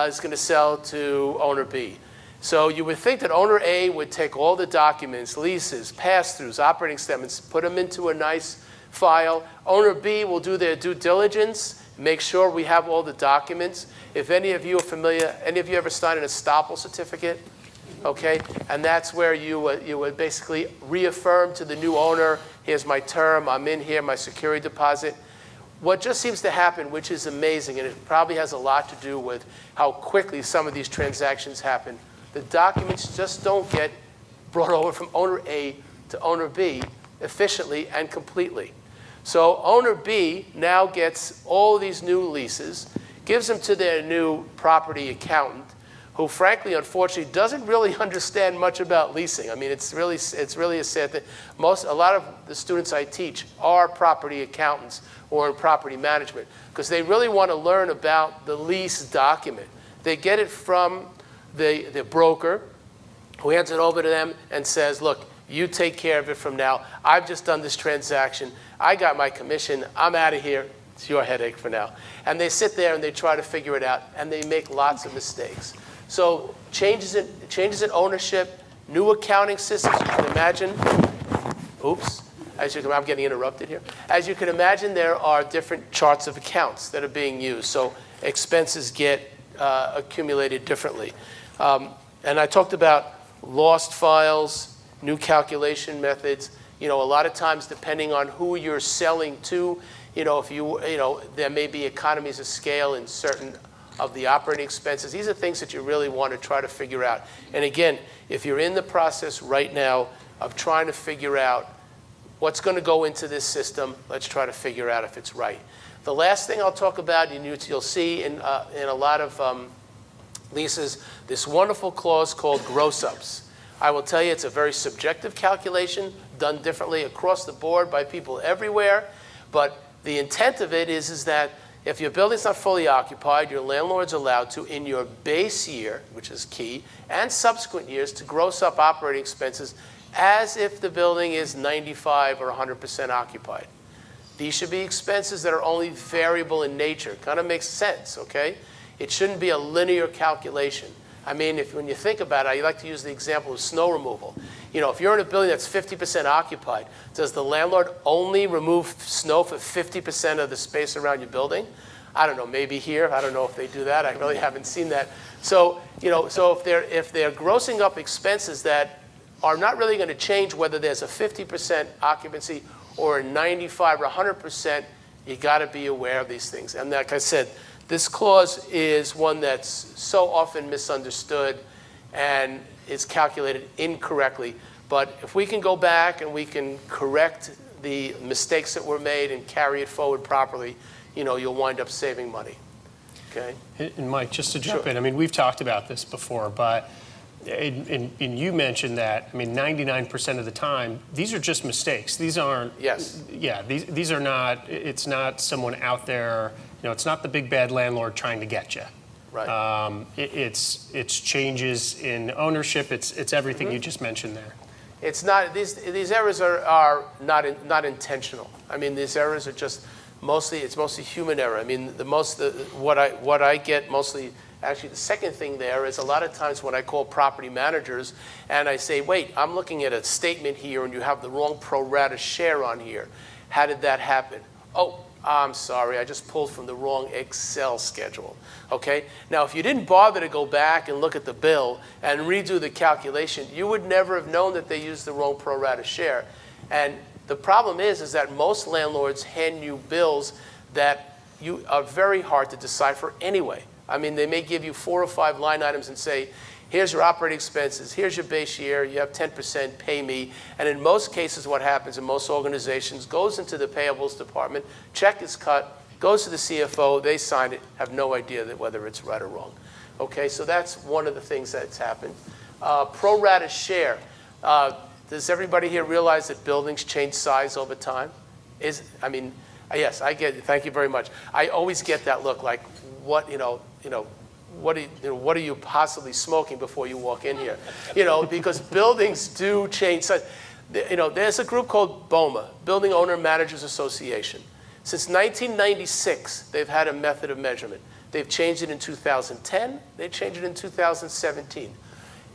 is going to sell to owner B. So you would think that owner A would take all the documents, leases, pass-throughs, operating statements, put them into a nice file. Owner B will do their due diligence, make sure we have all the documents. If any of you are familiar, any of you ever signed an estoppel certificate? Okay, and that's where you would basically reaffirm to the new owner, here's my term, I'm in here, my security deposit. What just seems to happen, which is amazing, and it probably has a lot to do with how quickly some of these transactions happen, the documents just don't get brought over from owner A to owner B efficiently and completely. So owner B now gets all these new leases, gives them to their new property accountant, who frankly, unfortunately, doesn't really understand much about leasing. I mean, it's really a sad thing. A lot of the students I teach are property accountants or in property management because they really want to learn about the lease document. They get it from the broker who hands it over to them and says, look, you take care of it from now. I've just done this transaction. I got my commission. I'm out of here. It's your headache for now. And they sit there and they try to figure it out, and they make lots of mistakes. So changes in ownership, new accounting systems, you can imagine. Oops, I'm getting interrupted here. As you can imagine, there are different charts of accounts that are being used. So expenses get accumulated differently. And I talked about lost files, new calculation methods. A lot of times, depending on who you're selling to, there may be economies of scale in certain of the operating expenses. These are things that you really want to try to figure out. And again, if you're in the process right now of trying to figure out what's going to go into this system, let's try to figure out if it's right. The last thing I'll talk about, and you'll see in a lot of leases, this wonderful clause called gross-ups. I will tell you it's a very subjective calculation, done differently across the board by people everywhere. But the intent of it is that if your building's not fully occupied, your landlord's allowed to, in your base year, which is key, and subsequent years, to gross up operating expenses as if the building is 95 or 100% occupied. These should be expenses that are only variable in nature. Kind of makes sense, okay? It shouldn't be a linear calculation. I mean, when you think about it, I like to use the example of snow removal. If you're in a building that's 50% occupied, does the landlord only remove snow for 50% of the space around your building? I don't know, maybe here. I don't know if they do that. I really haven't seen that. So, if they're grossing up expenses that are not really going to change whether there's a 50% occupancy or a 95 or 100%, you got to be aware of these things. And like I said, this clause is one that's so often misunderstood and is calculated incorrectly. But if we can go back and we can correct the mistakes that were made and carry it forward properly, you'll wind up saving money. Okay? And Mike, just to jump in, I mean, we've talked about this before, but and you mentioned that, 99% of the time, these are just mistakes. These aren't, yes. Yeah, these are not, it's not someone out there, it's not the big bad landlord trying to get you. Right. It's changes in ownership, it's everything you just mentioned there. It's not, these errors are not intentional. I mean, these errors are just it's mostly human error. I mean, what I get mostly, actually the second thing there is a lot of times when I call property managers and I say, wait, I'm looking at a statement here and you have the wrong pro rata share on here. How did that happen? Oh, I'm sorry, I just pulled from the wrong Excel schedule, okay? Now, if you didn't bother to go back and look at the bill and redo the calculation, you would never have known that they used the wrong pro rata share. And the problem is that most landlords hand you bills that you are very hard to decipher anyway. I mean, they may give you 4 or 5 line items and say, here's your operating expenses, here's your base year, you have 10%, pay me. And in most cases, what happens in most organizations goes into the payables department, check is cut, goes to the CFO, they sign it, have no idea whether it's right or wrong. Okay, so that's one of the things that's happened. Pro rata share. Does everybody here realize that buildings change size over time? I mean, yes, I get it. Thank you very much. I always get that look like, what are you possibly smoking before you walk in here? Because buildings do change size. There's a group called BOMA, Building Owner Managers Association. Since 1996, they've had a method of measurement. They've changed it in 2010. They changed it in 2017.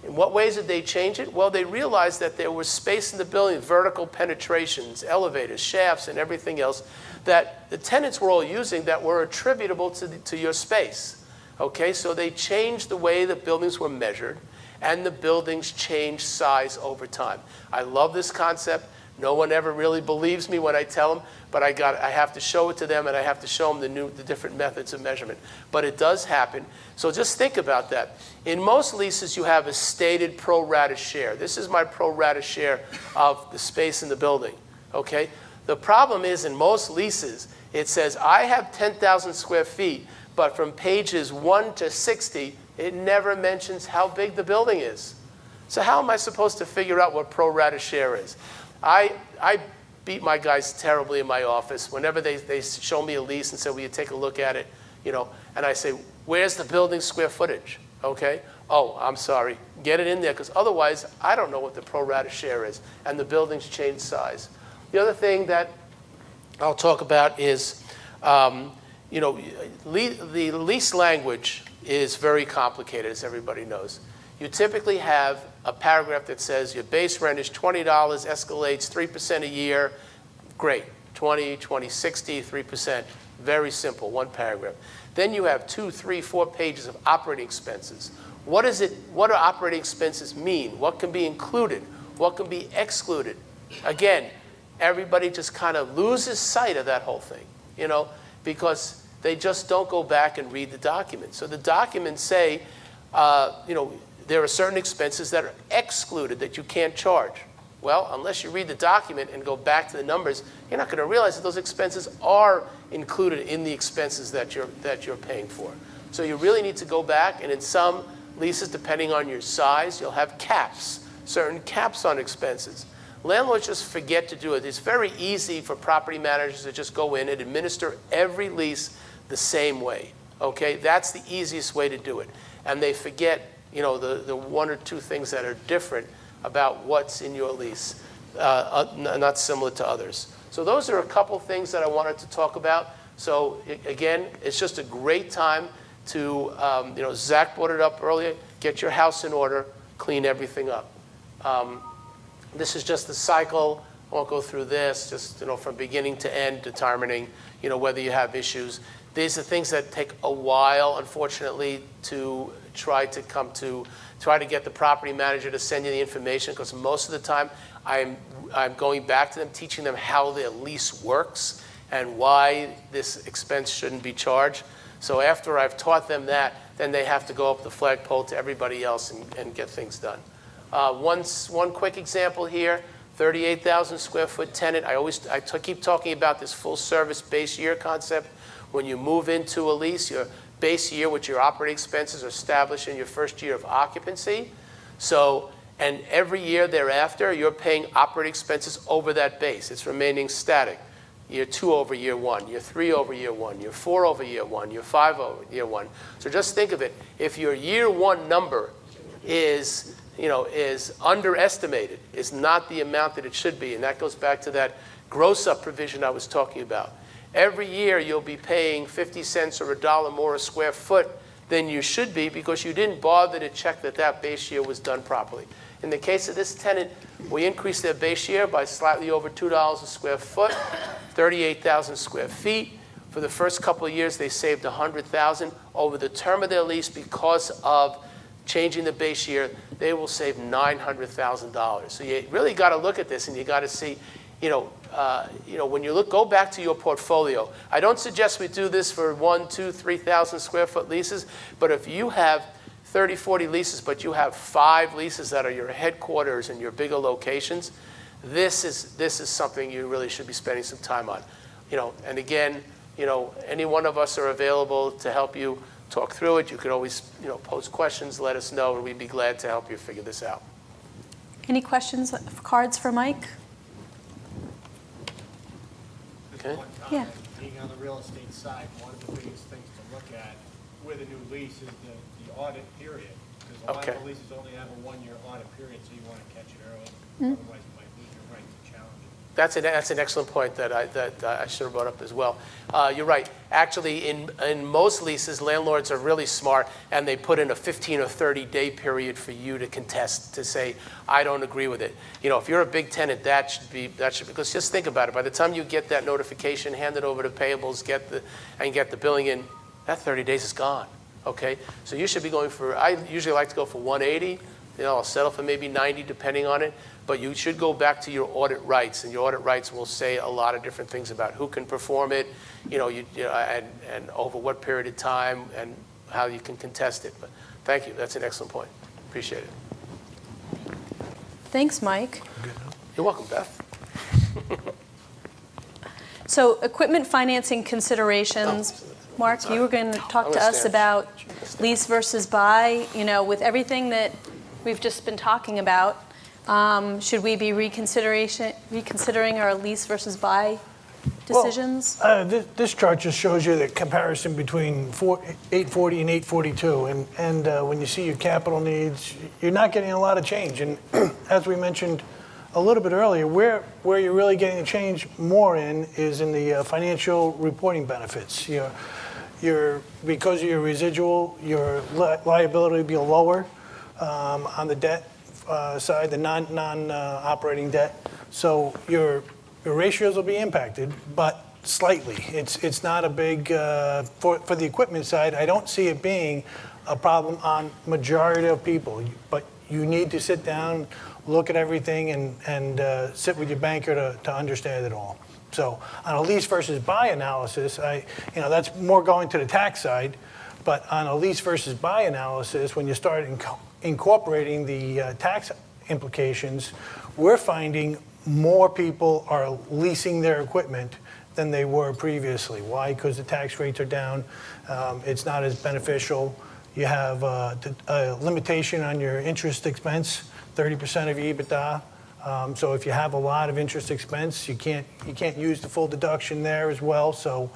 In what ways did they change it? Well, they realized that there was space in the building, vertical penetrations, elevators, shafts, and everything else that the tenants were all using that were attributable to your space. Okay, so they changed the way the buildings were measured, and the buildings changed size over time. I love this concept. No one ever really believes me when I tell them, but I have to show it to them, and I have to show them the different methods of measurement. But it does happen. So just think about that. In most leases, you have a stated pro rata share. This is my pro rata share of the space in the building. Okay? The problem is in most leases, it says I have 10,000 square feet, but from pages 1 to 60, it never mentions how big the building is. So how am I supposed to figure out what pro rata share is? I beat my guys terribly in my office whenever they show me a lease and say, will you take a look at it? And I say, where's the building square footage? Okay? Oh, I'm sorry. Get it in there, because otherwise I don't know what the pro rata share is, and the buildings change size. The other thing that I'll talk about is, the lease language is very complicated, as everybody knows. You typically have a paragraph that says your base rent is $20, escalates 3% a year. Great. 20, 20, 60, 3%. Very simple, one paragraph. Then you have 2, 3, 4 pages of operating expenses. What do operating expenses mean? What can be included? What can be excluded? Again, everybody just kind of loses sight of that whole thing, because they just don't go back and read the document. So the documents say, there are certain expenses that are excluded that you can't charge. Well, unless you read the document and go back to the numbers, you're not going to realize that those expenses are included in the expenses that you're paying for. So you really need to go back, and in some leases, depending on your size, you'll have caps, certain caps on expenses. Landlords just forget to do it. It's very easy for property managers to just go in and administer every lease the same way. Okay, that's the easiest way to do it. And they forget, the 1 or 2 things that are different about what's in your lease, not similar to others. So those are a couple things that I wanted to talk about. So again, it's just a great time to, Zach brought it up earlier, get your house in order, clean everything up. This is just the cycle. I won't go through this, just from beginning to end, determining whether you have issues. These are things that take a while, unfortunately, to try to get the property manager to send you the information, because most of the time I'm going back to them, teaching them how their lease works and why this expense shouldn't be charged. So after I've taught them that, then they have to go up the flagpole to everybody else and get things done. One quick example here, 38,000 square foot tenant. I keep talking about this full service base year concept. When you move into a lease, your base year with your operating expenses are established in your first year of occupancy. So, and every year thereafter, you're paying operating expenses over that base. It's remaining static. Year 2 over year 1, year 3 over year 1, year 4 over year 1, year 5 over year 1. So just think of it. If your year 1 number is is underestimated, is not the amount that it should be. And that goes back to that gross up provision I was talking about. Every year you'll be paying 50 cents or $1 more a square foot than you should be because you didn't bother to check that that base year was done properly. In the case of this tenant, we increased their base year by slightly over $2 a square foot, 38,000 square feet. For the first couple of years, they saved $100,000. Over the term of their lease, because of changing the base year, they will save $900,000. So you really got to look at this, and you got to see, when you go back to your portfolio. I don't suggest we do this for 1,000, 2,000, 3,000 square foot leases, but if you have 30, 40 leases, but you have 5 leases that are your headquarters and your bigger locations, this is something you really should be spending some time on. And again, any one of us are available to help you talk through it. You could always, pose questions, let us know, and we'd be glad to help you figure this out. Any questions, cards for Mike? Okay. Yeah. Being on the real estate side, one of the biggest things to look at with a new lease is the audit period. Because a lot of the leases only have a 1-year audit period, so you want to catch it early. Otherwise, you might lose your right to challenge it. That's an excellent point that I should have brought up as well. You're right. Actually, in most leases, landlords are really smart, and they put in a 15 or 30-day period for you to contest, to say, I don't agree with it. If you're a big tenant, that should because just think about it. By the time you get that notification, hand it over to payables, get the billing in, that 30 days is gone. Okay, so you should be going for. I usually like to go for 180. I'll settle for maybe 90, depending on it. But you should go back to your audit rights, and your audit rights will say a lot of different things about who can perform it, and over what period of time, and how you can contest it. But thank you. That's an excellent point. Appreciate it. Thanks, Mike. You're welcome, Beth. So equipment financing considerations. Mark, you were going to talk to us about lease versus buy. With everything that we've just been talking about, should we be reconsidering our lease versus buy decisions? Well, this chart just shows you the comparison between 840 and 842. And when you see your capital needs, you're not getting a lot of change. And as we mentioned a little bit earlier, where you're really getting a change more in is in the financial reporting benefits. Because of your residual, your liability will be lower on the debt side, the non-operating debt. So your ratios will be impacted, but slightly. It's not a big, for the equipment side, I don't see it being a problem on majority of people. But you need to sit down, look at everything, and sit with your banker to understand it all. So on a lease versus buy analysis, that's more going to the tax side. But on a lease versus buy analysis, when you start incorporating the tax implications, we're finding more people are leasing their equipment than they were previously. Why? Because the tax rates are down. It's not as beneficial. You have a limitation on your interest expense, 30% of your EBITDA. So if you have a lot of interest expense, you can't use the full deduction there as well. So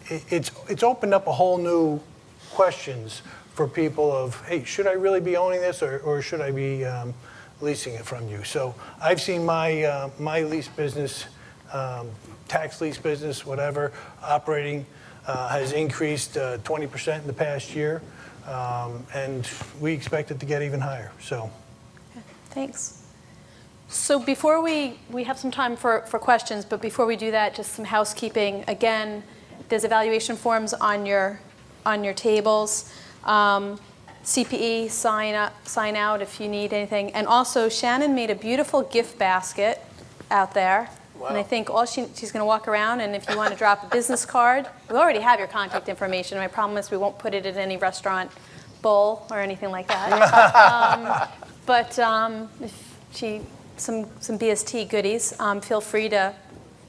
it's opened up a whole new questions for people of, hey, should I really be owning this, or should I be leasing it from you? So I've seen my lease business, tax lease business, whatever, operating has increased 20% in the past year, and we expect it to get even higher. So, Thanks. So before we have some time for questions, but before we do that, just some housekeeping. Again, there's evaluation forms on your tables. CPE, sign out if you need anything. And also, Shannon made a beautiful gift basket out there. Wow. And I think she's going to walk around, and if you want to drop a business card, we already have your contact information. I promise we won't put it in any restaurant bowl or anything like that. But if some BST goodies, feel free to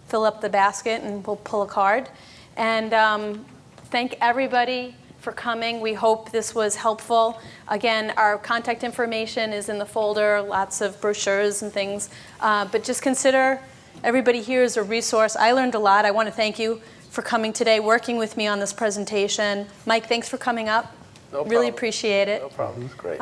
fill up the basket and we'll pull a card. And thank everybody for coming. We hope this was helpful. Again, our contact information is in the folder, lots of brochures and things. But just consider everybody here is a resource. I learned a lot. I want to thank you for coming today, working with me on this presentation. Mike, thanks for coming up. No Really problem. appreciate it. No problem. Great.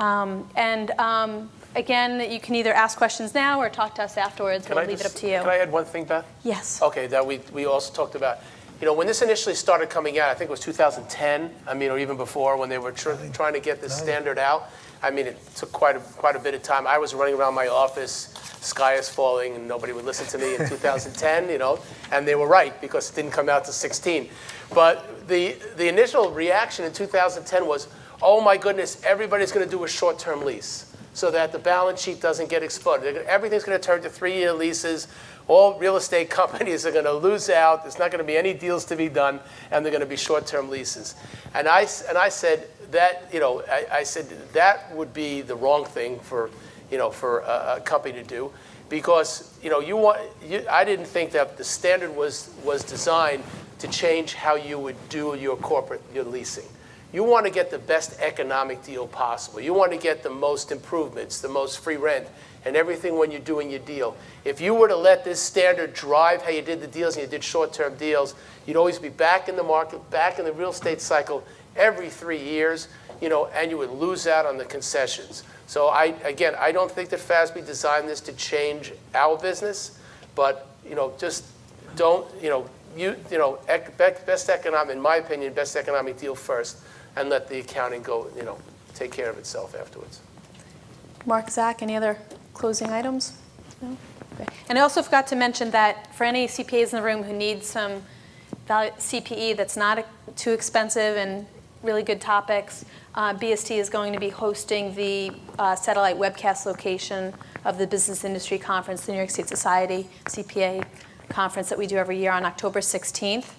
Again, you can either ask questions now or talk to us afterwards. We'll leave it up to you. Can I add one thing, Beth? Yes. Okay, that we also talked about. You know, when this initially started coming out, I think it was 2010, I mean, or even before, when they were trying to get this standard out. I mean, it took quite a bit of time. I was running around my office, sky is falling, and nobody would listen to me in 2010, you know, and they were right, because it didn't come out to 16. But the initial reaction in 2010 was, oh my goodness, everybody's going to do a short-term lease so that the balance sheet doesn't get exploded. Everything's going to turn to 3-year leases. All real estate companies are going to lose out. There's not going to be any deals to be done, and they're going to be short-term leases. And I said that, you know, I said that would be the wrong thing for, you know, for a company to do, because, you know, I didn't think that the standard was designed to change how you would do your leasing. You want to get the best economic deal possible. You want to get the most improvements, the most free rent, and everything when you're doing your deal. If you were to let this standard drive how you did the deals and you did short-term deals, you'd always be back in the market, back in the real estate cycle every 3 years, you know, and you would lose out on the concessions. So again, I don't think that FASB designed this to change our business, but, you know, just don't, best economic, in my opinion, best economic deal first, and let the accounting go, you know, take care of itself afterwards. Mark, Zach, any other closing items? No? Okay. And I also forgot to mention that for any CPAs in the room who need some CPE that's not too expensive and really good topics, BST is going to be hosting the satellite webcast location of the Business Industry Conference, the New York State Society CPA conference that we do every year on October 16th.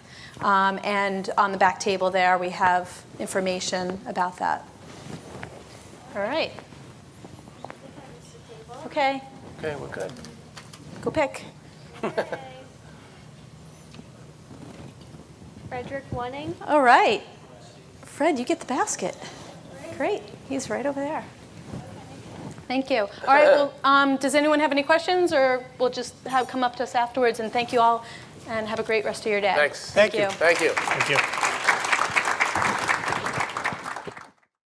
And on the back table there, we have information about that. All right. Okay. Okay, we're good. Go pick. Frederick Wanning. All right. Fred, you get the basket. Great. He's right over there. Thank you. All right. Well, does anyone have any questions, or we'll just come up to us afterwards? And thank you all, and have a great rest of your day. Thanks. Thank you. Thank you. Thank you.